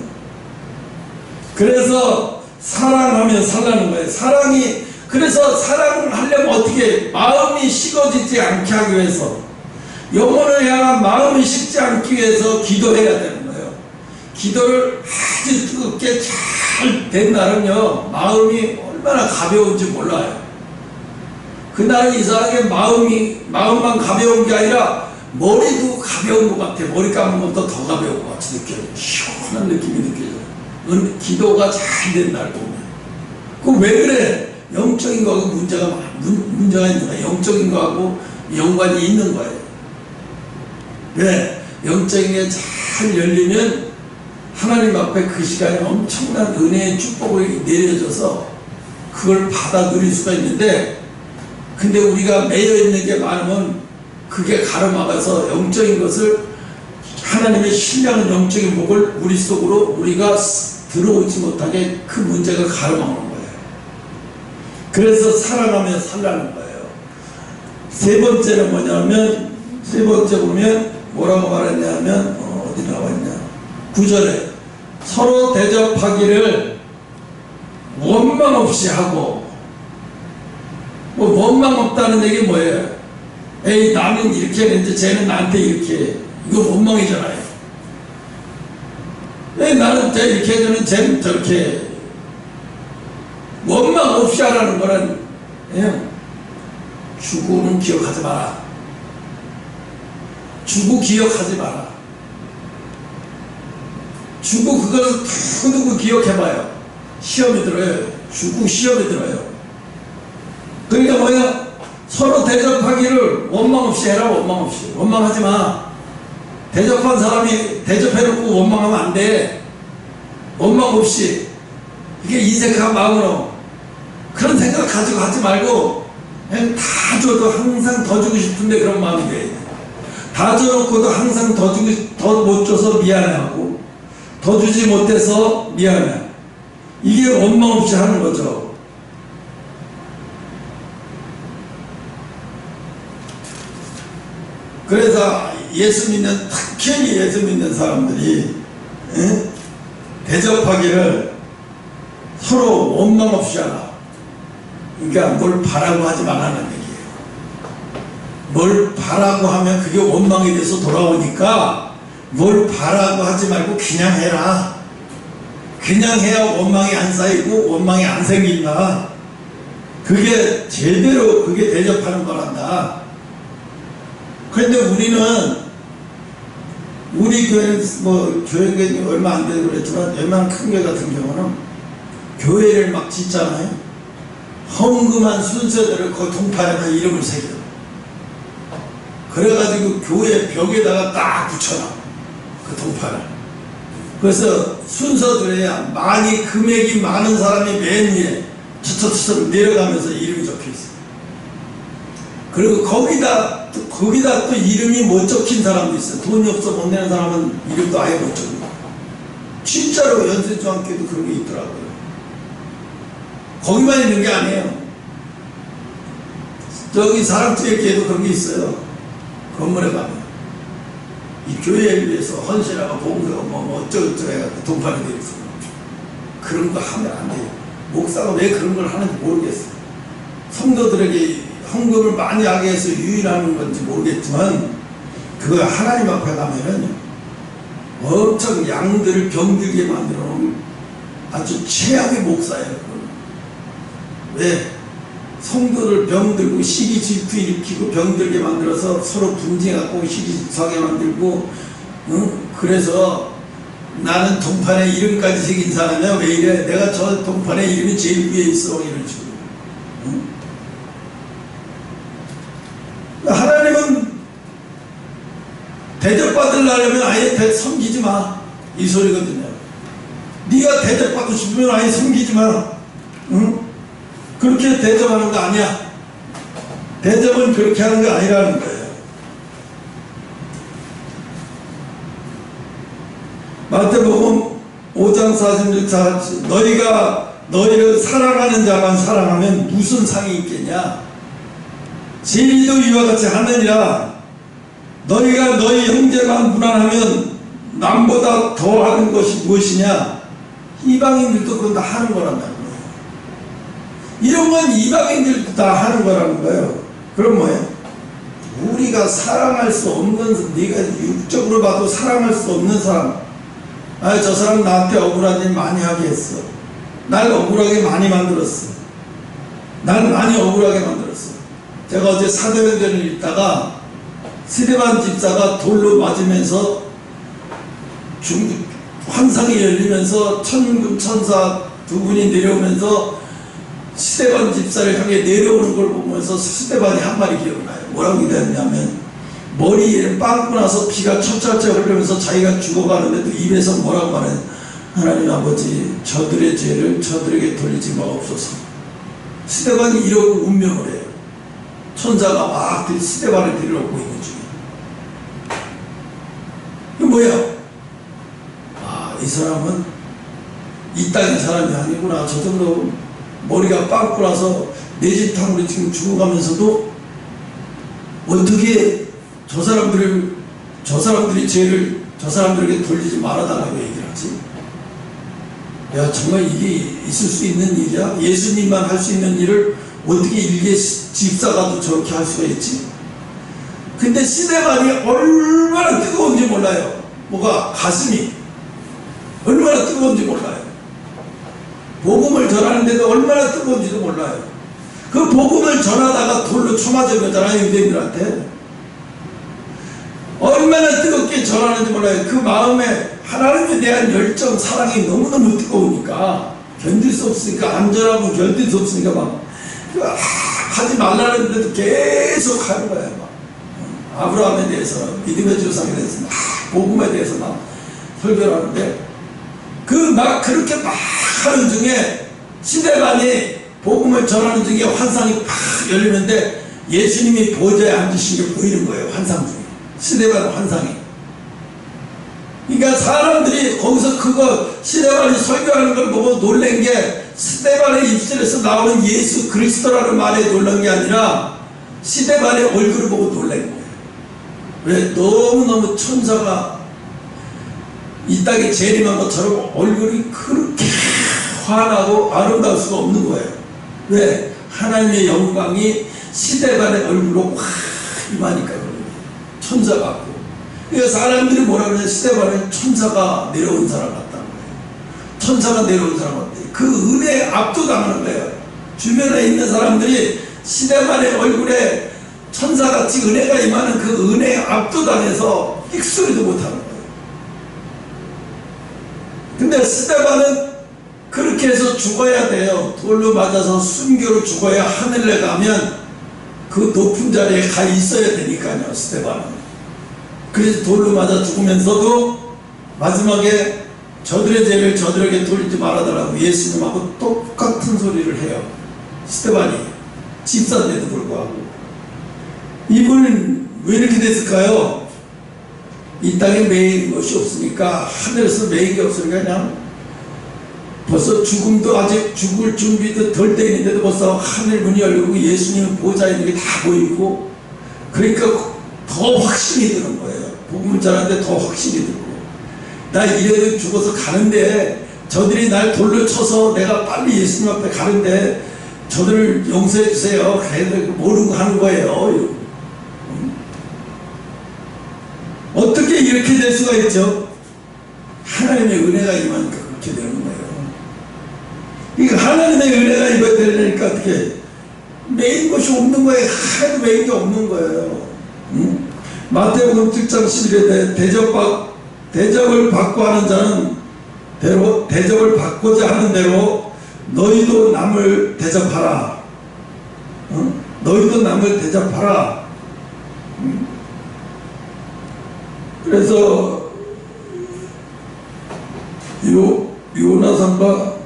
그래서 사랑하면 살라는 거예요. 사랑이, 그래서 사랑을 하려면 어떻게, 마음이 식어지지 않게 하기 위해서, 영혼을 향한 마음이 식지 않기 위해서 기도해야 되는 거예요. 기도를 아주 뜨겁게 잘 된 날은요, 마음이 얼마나 가벼운지 몰라요. 그날은 이상하게 마음만 가벼운 게 아니라 머리도 가벼운 것 같아. 머리 감는 것도 더 가벼운 것 같이 느껴요. 시원한 느낌이 느껴져요. 기도가 잘 된 날 보면. 그럼 왜 그래? 영적인 거하고 문제가 있는 거야. 영적인 거하고 연관이 있는 거예요. 왜? 영적인 게 잘 열리면 하나님 앞에 그 시간에 엄청난 은혜의 축복을 내려줘서 그걸 받아 누릴 수가 있는데, 근데 우리가 매여 있는 게 많으면 그게 가로막아서 영적인 것을, 하나님의 신령한 영적인 복을 우리 속으로 우리가 들어오지 못하게 그 문제가 가로막는 거예요. 그래서 사랑하며 살라는 거예요. 세 번째는 뭐냐면, 세 번째 보면 뭐라고 말했냐면, 어디 나와있냐, 9절에 서로 대접하기를 원망 없이 하고. 뭐 원망 없다는 얘기 뭐예요? 에이, 나는 이렇게 했는데 쟤는 나한테 이렇게 해. 이거 원망이잖아요. 에이, 나는 쟤 이렇게 해주는 쟤는 저렇게 해. 원망 없이 하라는 거는, 주고는 기억하지 마라. 주고 기억하지 마라. 주고 그것을 두고 기억해봐요. 시험이 들어요. 주고 시험이 들어요. 그러니까 뭐야? 서로 대접하기를 원망 없이 해라. 원망 없이. 원망하지 마. 대접한 사람이 대접해놓고 원망하면 안 돼. 원망 없이. 이게 인색한 마음으로 그런 생각 가지고 하지 말고, 그냥 다 줘도 항상 더 주고 싶은데 그런 마음이 돼. 다 줘놓고도 항상 더 못 줘서 미안해하고, 더 주지 못해서 미안해. 이게 원망 없이 하는 거죠. 그래서 예수 믿는, 특히 예수 믿는 사람들이 대접하기를 서로 원망 없이 하라. 그러니까 뭘 바라고 하지 말라는 얘기예요. 뭘 바라고 하면 그게 원망이 돼서 돌아오니까 뭘 바라고 하지 말고 그냥 해라. 그냥 해야 원망이 안 쌓이고 원망이 안 생긴다. 그게 제대로 그게 대접하는 거란다. 그런데 우리 교회는 뭐 교회가 얼마 안 되고 그랬지만 웬만한 큰 교회 같은 경우는 교회를 막 짓잖아요. 헌금한 순서대로 그 동판에다 이름을 새겨. 그래가지고 교회 벽에다가 딱 붙여놔. 그 동판을. 그래서 순서대로야 많이 금액이 많은 사람이 맨 위에 처처처 내려가면서 이름이 적혀있어. 그리고 거기다 또 이름이 못 적힌 사람도 있어. 돈이 없어 못 내는 사람은 이름도 아예 못 적혀. 진짜로 연세중학교도 그런 게 있더라고요. 거기만 있는 게 아니에요. 저기 사랑투애교회도 그런 게 있어요. 건물에 가면 이 교회를 위해서 헌신하고 봉사하고 뭐 어쩌고저쩌고 해가지고 돈판이 되어 있어. 그런 거 하면 안 돼요. 목사가 왜 그런 걸 하는지 모르겠어요. 성도들에게 헌금을 많이 하게 해서 유인하는 건지 모르겠지만 그거 하나님 앞에 가면은 엄청 양들을 병들게 만들어 놓은 아주 최악의 목사예요. 왜? 성도를 병들고 시기 질투 일으키고 병들게 만들어서 서로 분쟁하고 시기 질투하게 만들고, 그래서 나는 동판에 이름까지 새긴 사람이야. 왜 이래? 내가 저 동판에 이름이 제일 위에 있어. 이런 식으로. 하나님은 대접받으려면 아예 섬기지 마. 이 소리거든요. 네가 대접받고 싶으면 아예 섬기지 마. 응? 그렇게 대접하는 거 아니야. 대접은 그렇게 하는 거 아니라는 거예요. 마태복음 5장 46절 너희가 너희를 사랑하는 자만 사랑하면 무슨 상이 있겠냐. 진리도 이와 같이 하느니라. 너희가 너희 형제만 무난하면 남보다 더 하는 것이 무엇이냐. 이방인들도 그건 다 하는 거란 말이에요. 이런 건 이방인들도 다 하는 거라는 거예요. 그럼 뭐예요? 우리가 사랑할 수 없는, 네가 육적으로 봐도 사랑할 수 없는 사람, 저 사람 나한테 억울한 일 많이 하게 했어. 날 억울하게 많이 만들었어. 날 많이 억울하게 만들었어. 제가 어제 사도행전을 읽다가 스데반 집사가 돌로 맞으면서 환상이 열리면서 천군 천사 두 분이 내려오면서 스데반 집사를 향해 내려오는 걸 보면서 스데반이 한 말이 기억나요. 뭐라고 기대했냐면 머리에 빵꾸 나서 피가 철철철 흐르면서 자기가 죽어가는데도 입에서 뭐라고 말해. 하나님 아버지, 저들의 죄를 저들에게 돌리지 마옵소서. 스데반이 이러고 운명을 해요. 천사가 막 스데반을 데려오고 있는 중에. 이게 뭐야? 이 사람은 이 땅의 사람이 아니구나. 저 정도 머리가 빵꾸 나서 뇌진탕으로 지금 죽어가면서도 어떻게 저 사람들이 죄를 저 사람들에게 돌리지 말아달라고 얘기를 하지? 야, 정말 이게 있을 수 있는 일이야? 예수님만 할 수 있는 일을 어떻게 일개 집사가도 저렇게 할 수가 있지? 근데 스데반이 얼마나 뜨거운지 몰라요. 뭐가 가슴이 얼마나 뜨거운지 몰라요. 복음을 전하는데도 얼마나 뜨거운지도 몰라요. 그 복음을 전하다가 돌로 쳐맞은 거잖아요. 유대인들한테. 얼마나 뜨겁게 전하는지 몰라요. 그 마음에 하나님에 대한 열정, 사랑이 너무너무 뜨거우니까 견딜 수 없으니까, 안전하고 견딜 수 없으니까 막 하지 말라는데도 계속 하는 거예요. 막 아브라함에 대해서, 믿음의 조상에 대해서, 복음에 대해서 막 설교를 하는데, 막 그렇게 막 하는 중에 스데반이 복음을 전하는 중에 환상이 팍 열리는데 예수님이 보좌에 앉으신 게 보이는 거예요. 환상 중에. 스데반 환상이. 그러니까 사람들이 거기서 그거 스데반이 설교하는 걸 보고 놀란 게 스데반의 입술에서 나오는 예수 그리스도라는 말에 놀란 게 아니라 스데반의 얼굴을 보고 놀란 거예요. 왜? 너무너무 천사가 이 땅에 재림한 것처럼 얼굴이 그렇게 환하고 아름다울 수가 없는 거예요. 왜? 하나님의 영광이 스데반의 얼굴로 확 임하니까 그런 거예요. 천사 같고. 그러니까 사람들이 뭐라 그러냐, 스데반은 천사가 내려온 사람 같다는 거예요. 천사가 내려온 사람 같다. 그 은혜에 압도당하는 거예요. 주변에 있는 사람들이 스데반의 얼굴에 천사같이 은혜가 임하는 그 은혜에 압도당해서 삑소리도 못하는 거예요. 근데 스데반은 그렇게 해서 죽어야 돼요. 돌로 맞아서 순교로 죽어야 하늘에 가면 그 높은 자리에 가 있어야 되니까요. 스데반은. 그래서 돌로 맞아 죽으면서도 마지막에 저들의 죄를 저들에게 돌리지 말아달라고 예수님하고 똑같은 소리를 해요. 스데반이 집사인데도 불구하고. 이분은 왜 이렇게 됐을까요? 이 땅에 매인 것이 없으니까, 하늘에서 매인 게 없으니까 그냥 벌써 죽음도 아직 죽을 준비도 덜 돼 있는데도 벌써 하늘 문이 열리고 예수님 보좌에 있는 게 다 보이고, 그러니까 더 확신이 드는 거예요. 복음을 전하는데 더 확신이 들고, 나 이래도 죽어서 가는데 저들이 날 돌로 쳐서 내가 빨리 예수님 앞에 가는데 저들을 용서해 주세요. 그래도 모르고 하는 거예요. 어떻게 이렇게 될 수가 있죠? 하나님의 은혜가 임하니까 그렇게 되는 거예요. 그러니까 하나님의 은혜가 임해야 되니까 어떻게 매인 것이 없는 거예요. 하나도 매인 게 없는 거예요. 마태복음 7장 11절에 대접을 받고 하는 자는 대로, 대접을 받고자 하는 대로 너희도 남을 대접하라. 너희도 남을 대접하라. 그래서 요나산과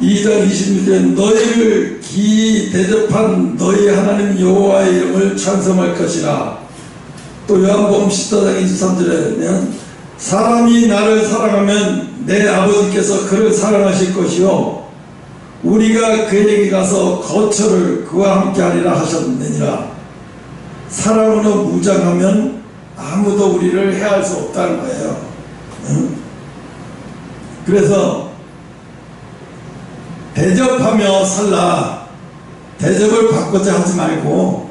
2장 26절에 너희를 기이 대접한 너희 하나님 여호와의 이름을 찬송할 것이라. 또 요한복음 14장 23절에는 사람이 나를 사랑하면 내 아버지께서 그를 사랑하실 것이요 우리가 그에게 가서 거처를 그와 함께 하리라 하셨느니라. 사랑으로 무장하면 아무도 우리를 해할 수 없다는 거예요. 그래서 대접하며 살라. 대접을 받고자 하지 말고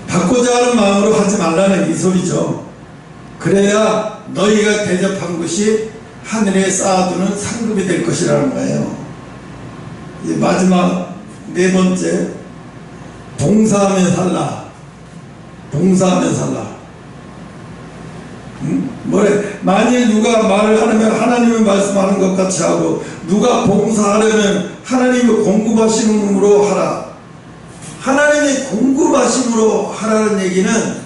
받고자 하는 마음으로 하지 말라는 이 소리죠. 그래야 너희가 대접한 것이 하늘에 쌓아두는 상급이 될 것이라는 거예요. 이제 마지막 네 번째, 봉사하며 살라. 봉사하며 살라. 뭐래? 만일 누가 말을 하려면 하나님의 말씀하는 것 같이 하고, 누가 봉사하려면 하나님의 공급하심으로 하라. 하나님의 공급하심으로 하라는 얘기는,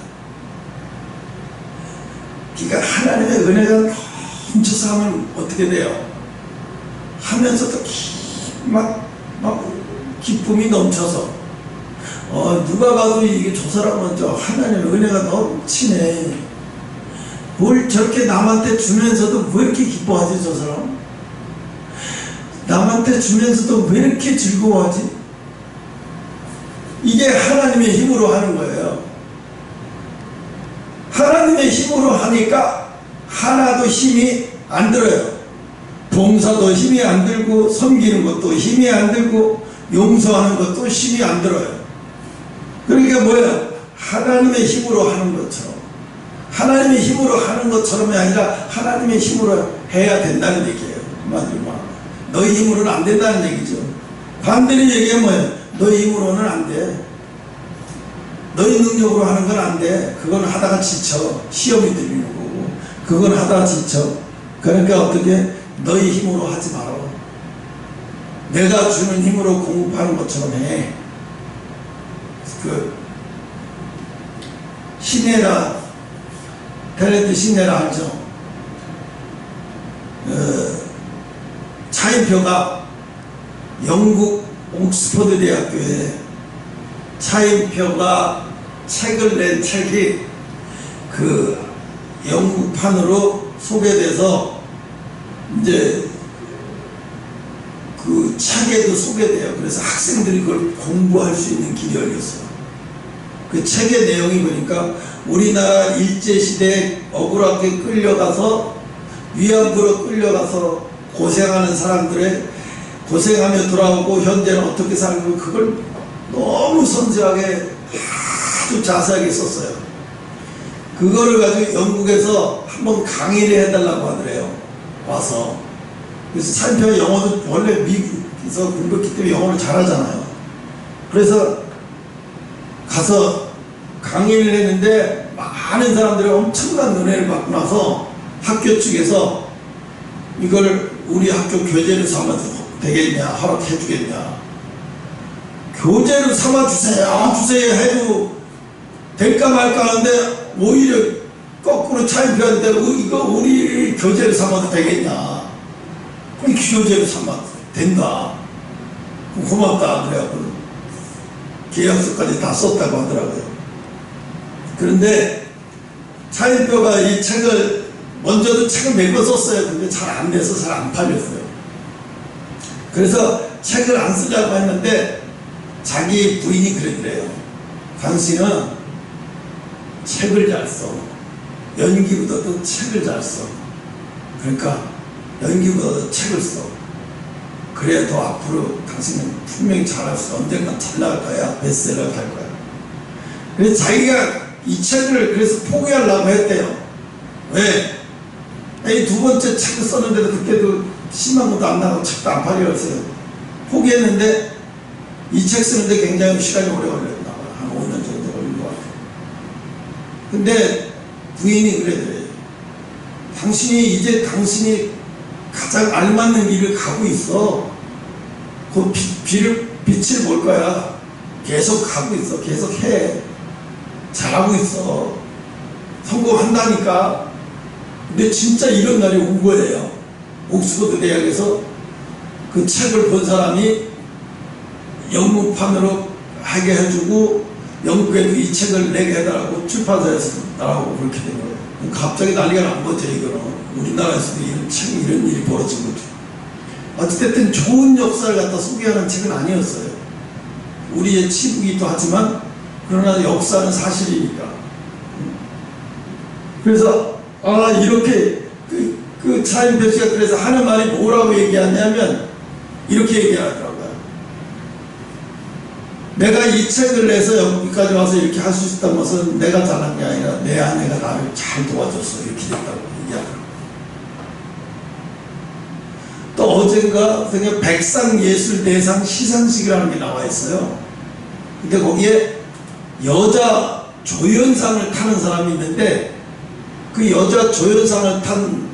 그러니까 하나님의 은혜가 넘쳐서 하면 어떻게 돼요? 하면서도 막 기쁨이 넘쳐서, 누가 봐도 이게 저 사람은 저 하나님의 은혜가 넘치네. 뭘 저렇게 남한테 주면서도 왜 이렇게 기뻐하지 저 사람? 남한테 주면서도 왜 이렇게 즐거워하지? 이게 하나님의 힘으로 하는 거예요. 하나님의 힘으로 하니까 하나도 힘이 안 들어요. 봉사도 힘이 안 들고, 섬기는 것도 힘이 안 들고, 용서하는 것도 힘이 안 들어요. 그러니까 뭐예요? 하나님의 힘으로 하는 것처럼, 하나님의 힘으로 하는 것처럼이 아니라 하나님의 힘으로 해야 된다는 얘기예요. 맞아요. 너희 힘으로는 안 된다는 얘기죠. 반대로 얘기하면 뭐예요? 너희 힘으로는 안 돼. 너희 능력으로 하는 건 안 돼. 그건 하다가 지쳐. 시험이 들리는 거고. 그건 하다가 지쳐. 그러니까 어떻게? 너희 힘으로 하지 마라. 내가 주는 힘으로 공급하는 것처럼 해. 시네라, 탤런트 시네라 알죠? 차인표가 영국 옥스퍼드 대학교에 차인표가 책을 낸 책이 그 영국판으로 소개돼서 이제 그 책에도 소개돼요. 그래서 학생들이 그걸 공부할 수 있는 길이 열렸어요. 그 책의 내용이 보니까 우리나라 일제시대에 억울하게 끌려가서 위안부로 끌려가서 고생하는 사람들의 고생하며 돌아오고 현재는 어떻게 살고 그걸 너무 섬세하게 아주 자세하게 썼어요. 그거를 가지고 영국에서 한번 강의를 해달라고 하더래요. 와서. 그래서 차인표가 영어도 원래 미국에서 공부했기 때문에 영어를 잘하잖아요. 그래서 가서 강의를 했는데 많은 사람들이 엄청난 은혜를 받고 나서 학교 측에서 이걸 우리 학교 교재로 삼아도 되겠냐, 허락해 주겠냐. 교재로 삼아주세요, 주세요 해도 될까 말까 하는데 오히려 거꾸로 차인표한테 이거 우리 교재로 삼아도 되겠냐. 그럼 교재로 삼아도 된다. 고맙다. 그래갖고 계약서까지 다 썼다고 하더라고요. 그런데 차인표가 이 책을 먼저도 책을 몇 권 썼어요. 근데 잘 안 돼서 잘 안 팔렸어요. 그래서 책을 안 쓰려고 했는데 자기 부인이 그러더래요. 당신은 책을 잘 써. 연기보다도 책을 잘 써. 그러니까 연기보다도 책을 써. 그래야 더 앞으로 당신은 분명히 잘할 수, 언젠간 잘 나갈 거야. 베스트셀러 할 거야. 그래서 자기가 이 책을 그래서 포기하려고 했대요. 왜? 이 두 번째 책을 썼는데도 그때도 10만 원도 안 나가고 책도 안 팔렸어요. 포기했는데 이 책 쓰는데 굉장히 시간이 오래 걸렸나 봐요. 한 5년 정도 걸린 것 같아요. 근데 부인이 그래더래요. 당신이 가장 알맞는 길을 가고 있어. 그 빛을 볼 거야. 계속 가고 있어. 계속 해. 잘하고 있어. 성공한다니까. 근데 진짜 이런 날이 온 거예요. 옥스퍼드 대학에서 그 책을 본 사람이 영문판으로 하게 해주고 영국에도 이 책을 내게 해달라고 출판사에서 나라고 그렇게 된 거예요. 갑자기 난리가 난 거죠. 이거는 우리나라에서도 이런 일이 벌어진 거죠. 어쨌든 좋은 역사를 갖다 소개하는 책은 아니었어요. 우리의 치부기도 하지만 그러나 역사는 사실이니까. 그래서 이렇게 그 차인표 씨가 그래서 하는 말이 뭐라고 얘기하냐면 이렇게 얘기하더라고요. 내가 이 책을 내서 여기까지 와서 이렇게 할 수 있었던 것은 내가 잘한 게 아니라 내 아내가 나를 잘 도와줬어. 이렇게 됐다고 얘기하더라고요. 또 어젠가 백상예술대상 시상식이라는 게 나와 있어요. 근데 거기에 여자 조연상을 타는 사람이 있는데 그 여자 조연상을 탄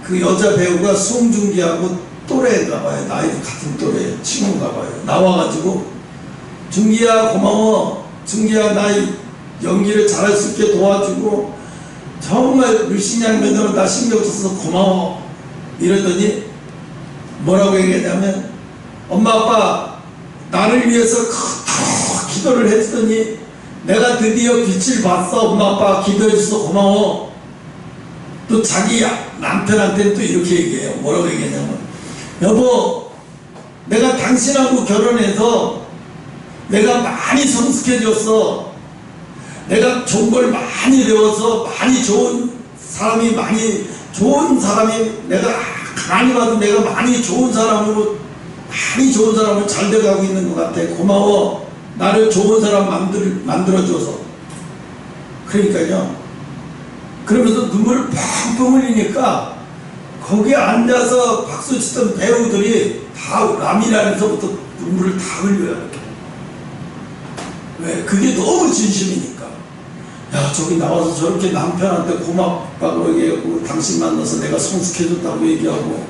그 여자 배우가 송중기하고 또래인가 봐요. 나이도 같은 또래 친구인가 봐요. 나와가지고 중기야 고마워. 중기야 나 연기를 잘할 수 있게 도와주고 정말 물씬양면으로 나 신경 써서 고마워. 이러더니 뭐라고 얘기했냐면 엄마 아빠 나를 위해서 기도를 해주더니 내가 드디어 빛을 봤어. 엄마 아빠 기도해줘서 고마워. 또 자기 남편한테는 또 이렇게 얘기해요. 뭐라고 얘기했냐면 여보 내가 당신하고 결혼해서 내가 많이 성숙해졌어. 내가 좋은 걸 많이 배워서 좋은 사람이 내가 가만히 봐도 내가 많이 좋은 사람으로 잘 돼가고 있는 것 같아. 고마워. 나를 좋은 사람 만들어줘서. 그러니까요. 그러면서 눈물을 펑펑 흘리니까 거기에 앉아서 박수 치던 배우들이 다 라미란에서부터 눈물을 다 흘려요. 이렇게. 왜? 그게 너무 진심이니까. 야 저기 나와서 저렇게 남편한테 고맙다고 얘기하고 당신 만나서 내가 성숙해졌다고 얘기하고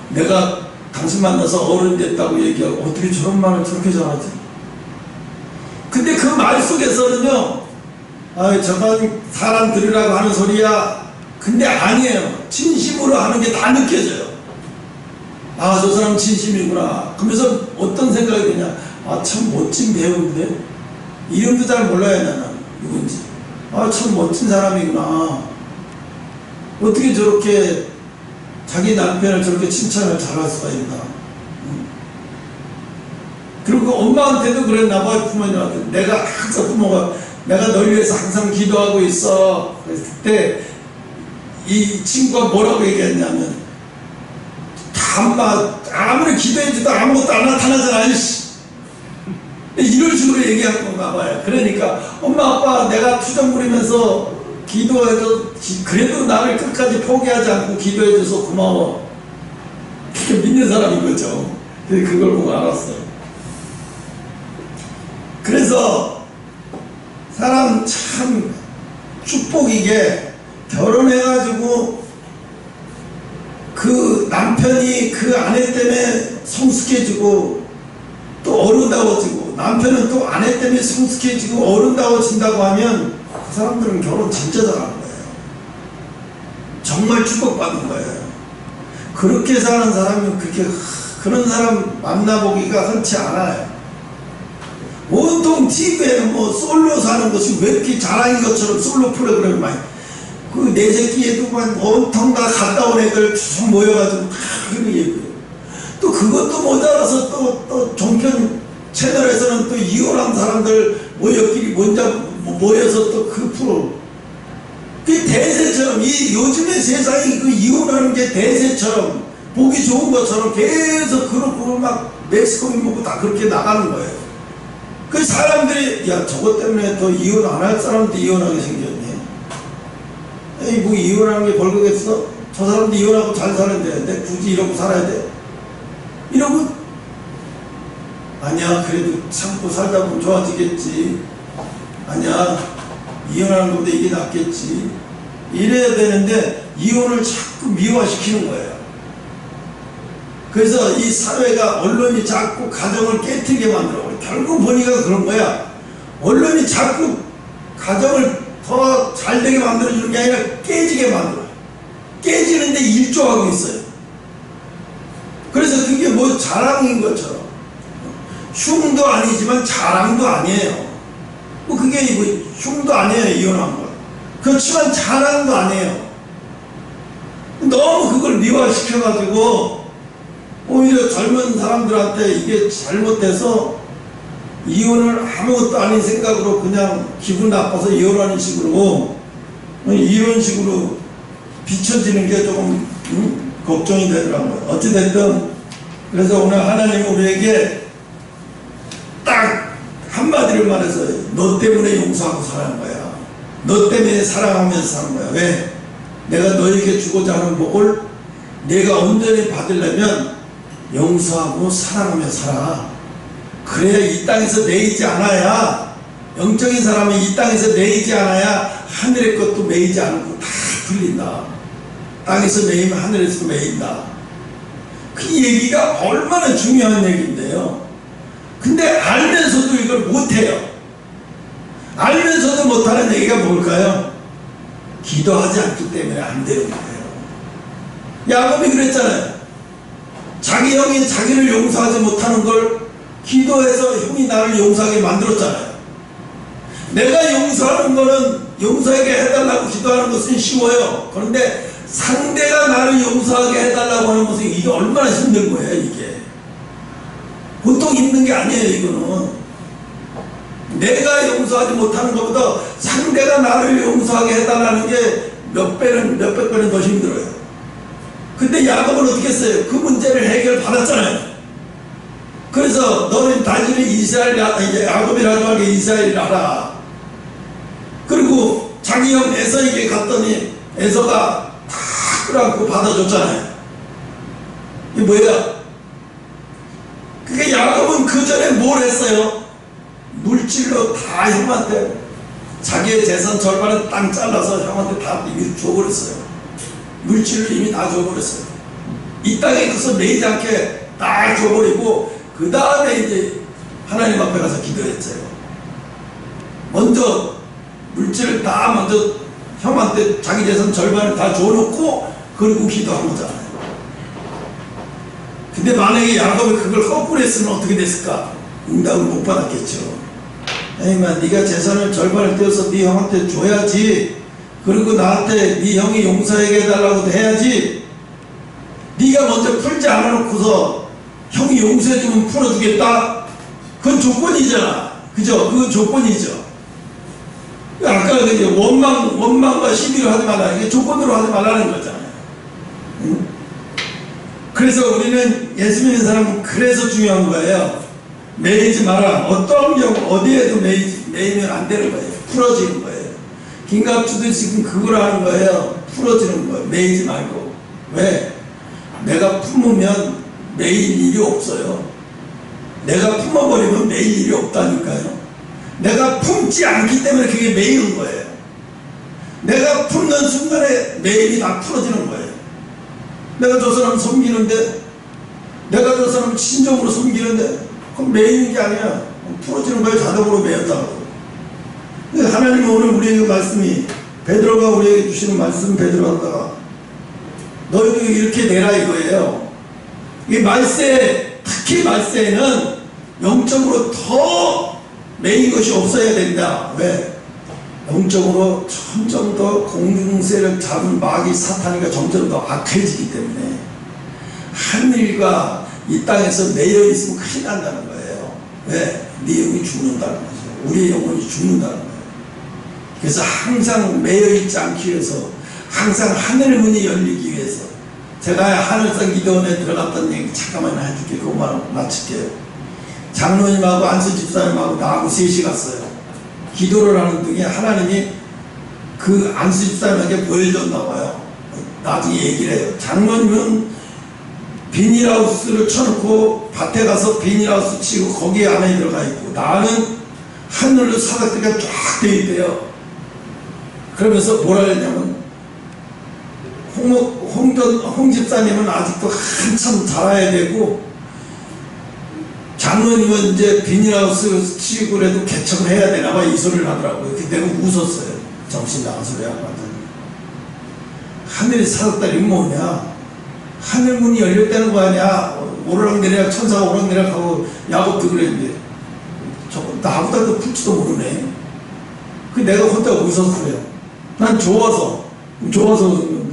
내가 당신 만나서 어른 됐다고 얘기하고 어떻게 저런 말을 저렇게 잘하지? 근데 그 말 속에서는요 저건 사람 들으라고 하는 소리야. 근데 아니에요. 진심으로 하는 게 다 느껴져요. 저 사람 진심이구나. 그러면서 어떤 생각이 드냐. 참 멋진 배우인데 이름도 잘 몰라야 나는 누군지. 참 멋진 사람이구나. 어떻게 저렇게 자기 남편을 저렇게 칭찬을 잘할 수가 있나. 그리고 엄마한테도 그랬나 봐요. 부모님한테. 내가 항상 부모가 내가 널 위해서 항상 기도하고 있어. 그래서 그때 이 친구가 뭐라고 얘기했냐면 아무리 기도해줘도 아무것도 안 나타나잖아. 이런 식으로 얘기한 건가 봐요. 그러니까 엄마 아빠 내가 투정 부리면서 기도해도 그래도 나를 끝까지 포기하지 않고 기도해줘서 고마워. 그렇게 믿는 사람인 거죠. 그걸 보고 알았어요. 그래서 사람 참 축복이게 결혼해가지고 그 남편이 그 아내 때문에 성숙해지고 또 어른다워지고 남편은 또 아내 때문에 성숙해지고 어른다워진다고 하면 그 사람들은 결혼 진짜 잘하는 거예요. 정말 축복받는 거예요. 그렇게 사는 사람은 그런 사람 만나보기가 흔치 않아요. 온통 TV에는 뭐 솔로 사는 것이 왜 이렇게 자랑인 것처럼 솔로 프로그램 많이 그 내 새끼에도 온통 다 갔다 온 애들 쭉 모여가지고 그런 얘기해요. 또 그것도 모자라서 또 종편 채널에서는 또 이혼한 사람들 모여끼리 모여서 또 그 프로 그 대세처럼 요즘의 세상이 그 이혼하는 게 대세처럼 보기 좋은 것처럼 계속 그렇고 막 멕시코인 먹고 다 그렇게 나가는 거예요. 그 사람들이 야 저것 때문에 더 이혼 안 할 사람도 이혼하게 생겼네. 에이 뭐 이혼하는 게 벌거겠어? 저 사람도 이혼하고 잘 사는데 내 굳이 이러고 살아야 돼? 이러고 아니야 그래도 참고 살다 보면 좋아지겠지. 아니야 이혼하는 것보다 이게 낫겠지. 이래야 되는데 이혼을 자꾸 미화시키는 거예요. 그래서 이 사회가 언론이 자꾸 가정을 깨트리게 만들어. 결국 보니까 그런 거야. 언론이 자꾸 가정을 더 잘되게 만들어주는 게 아니라 깨지게 만들어. 깨지는데 일조하고 있어요. 그래서 그게 뭐 자랑인 것처럼 흉도 아니지만 자랑도 아니에요. 뭐 그게 뭐 흉도 아니에요. 이혼한 거. 그렇지만 자랑도 아니에요. 너무 그걸 미화시켜가지고 오히려 젊은 사람들한테 이게 잘못돼서 이혼을 아무것도 아닌 생각으로 그냥 기분 나빠서 이혼하는 식으로 이런 식으로 비춰지는 게 조금 걱정이 되더라고요. 어찌됐든 그래서 오늘 하나님은 우리에게 딱 한마디를 말해서 너 때문에 용서하고 사는 거야. 너 때문에 사랑하면서 사는 거야. 왜? 내가 너에게 주고자 하는 복을 내가 온전히 받으려면 용서하고 사랑하며 살아. 그래야 이 땅에서 매이지 않아야 영적인 사람이 이 땅에서 매이지 않아야 하늘의 것도 매이지 않고 다 풀린다. 땅에서 매이면 하늘에서 매인다. 그 얘기가 얼마나 중요한 얘기인데요. 근데 알면서도 이걸 못해요. 알면서도 못하는 얘기가 뭘까요? 기도하지 않기 때문에 안 되는 거예요. 야곱이 그랬잖아요. 자기 형이 자기를 용서하지 못하는 걸 기도해서 형이 나를 용서하게 만들었잖아요. 내가 용서하는 거는 용서하게 해달라고 기도하는 것은 쉬워요. 그런데 상대가 나를 용서하게 해달라고 하는 것은 이게 얼마나 힘든 거예요. 이게 보통 힘든 게 아니에요. 이거는 내가 용서하지 못하는 것보다 상대가 나를 용서하게 해달라는 게 몇백 배는 더 힘들어요. 근데 야곱은 어떻게 했어요? 그 문제를 해결받았잖아요. 그래서 너는 다시는 야곱이라고 하게 이스라엘이라. 그리고 자기 형 에서에게 갔더니 에서가 다 끌어안고 받아줬잖아요. 이게 뭐야? 그게 야곱은 그 전에 뭘 했어요? 물질로 다 형한테 자기의 재산 절반을 땅 잘라서 형한테 다 이미 줘버렸어요. 물질을 이미 다 줘버렸어요. 이 땅에 가서 매이지 않게 다 줘버리고 그 다음에 이제 하나님 앞에 가서 기도했어요. 먼저 물질을 다 먼저 형한테 자기 재산 절반을 다 줘놓고 그리고 기도한 거잖아요. 근데 만약에 야곱이 그걸 거꾸로 했으면 어떻게 됐을까? 응답을 못 받았겠죠. 아니면 네가 재산을 절반을 떼어서 네 형한테 줘야지. 그리고 나한테 네 형이 용서하게 해달라고 해야지. 네가 먼저 풀지 않아놓고서 형이 용서해주면 풀어주겠다? 그건 조건이잖아. 그죠? 그건 조건이죠. 아까 이제 원망과 시비를 하지 말라. 이게 조건으로 하지 말라는 거잖아요. 응? 그래서 우리는 예수 믿는 사람은 그래서 중요한 거예요. 매이지 마라. 어떤 경우 어디에도 매이면 안 되는 거예요. 풀어지는 거예요. 김갑주도 지금 그걸 하는 거예요. 풀어지는 거예요. 매이지 말고. 왜? 내가 품으면 매일 일이 없어요. 내가 품어버리면 매일 일이 없다니까요. 내가 품지 않기 때문에 그게 매이는 거예요. 내가 품는 순간에 매일이 다 풀어지는 거예요. 내가 저 사람 섬기는데, 내가 저 사람 친정으로 섬기는데, 그건 매이는 게 아니야. 풀어지는 거예요. 자동으로 매였다고. 하나님은 오늘 우리에게 말씀이, 베드로가 우리에게 주시는 말씀, 베드로가 너희도 이렇게 내라 이거예요. 이 말세, 특히 말세에는 영적으로 더 매인 것이 없어야 된다. 왜? 영적으로 점점 더 공중세를 잡은 마귀 사탄이가 점점 더 악해지기 때문에 하늘과 이 땅에서 매여 있으면 큰일 난다는 거예요. 왜? 네 영이 죽는다는 거죠. 우리의 영혼이 죽는다는 거예요. 그래서 항상 매여 있지 않기 위해서, 항상 하늘의 문이 열리기 위해서, 제가 하늘성 기도원에 들어갔던 얘기 잠깐만 해줄게. 그것만 마칠게요. 장로님하고 안수 집사님하고 나하고 셋이 갔어요. 기도를 하는 중에 하나님이 그 안수 집사님에게 보여줬나 봐요. 나중에 얘기를 해요. 장로님은 비닐하우스를 쳐놓고 밭에 가서 비닐하우스 치고 거기 안에 들어가 있고, 나는 하늘로 사각지가 쫙 되어 있대요. 그러면서 뭐라 했냐면, 홍 집사님은 아직도 한참 자라야 되고, 장로님은 이제 비닐하우스 치고 그래도 개척을 해야 되나 봐. 이 소리를 하더라고요. 내가 웃었어요. 정신 나간 소리 하고 하더니. 하늘의 사각다리는 뭐냐? 하늘문이 열렸다는 거 아니야? 오르락내리락, 천사가 오르락내리락하고 야곱도 그랬는데, 저거 나보다도 풀지도 모르네. 그 내가 혼자 웃었어요. 난 좋아서 웃었는데.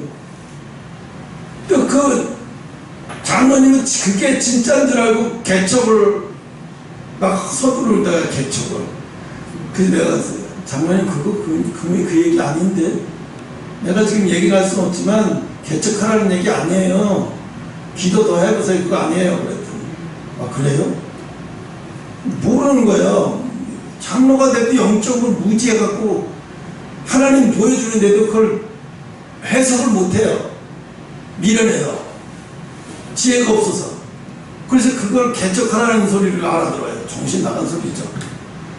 또 그 장로님은 그게 진짜인 줄 알고 개척을 막 서두르다가 개척을. 그래서 내가 장로님 그 얘기 아닌데, 내가 지금 얘기를 할 수는 없지만 개척하라는 얘기 아니에요. 기도 더 해보세요. 그거 아니에요. 그랬더니, 아 그래요? 모르는 거예요. 장로가 돼도 영적으로 무지해갖고 하나님 보여주는데도 그걸 해석을 못해요. 미련해요. 지혜가 없어서. 그래서 그걸 개척하라는 소리를 알아들어요. 정신 나간 소리죠.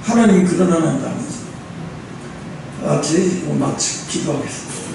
하나님이 그런 하나님 아니죠. 같이 마치 기도하겠습니다.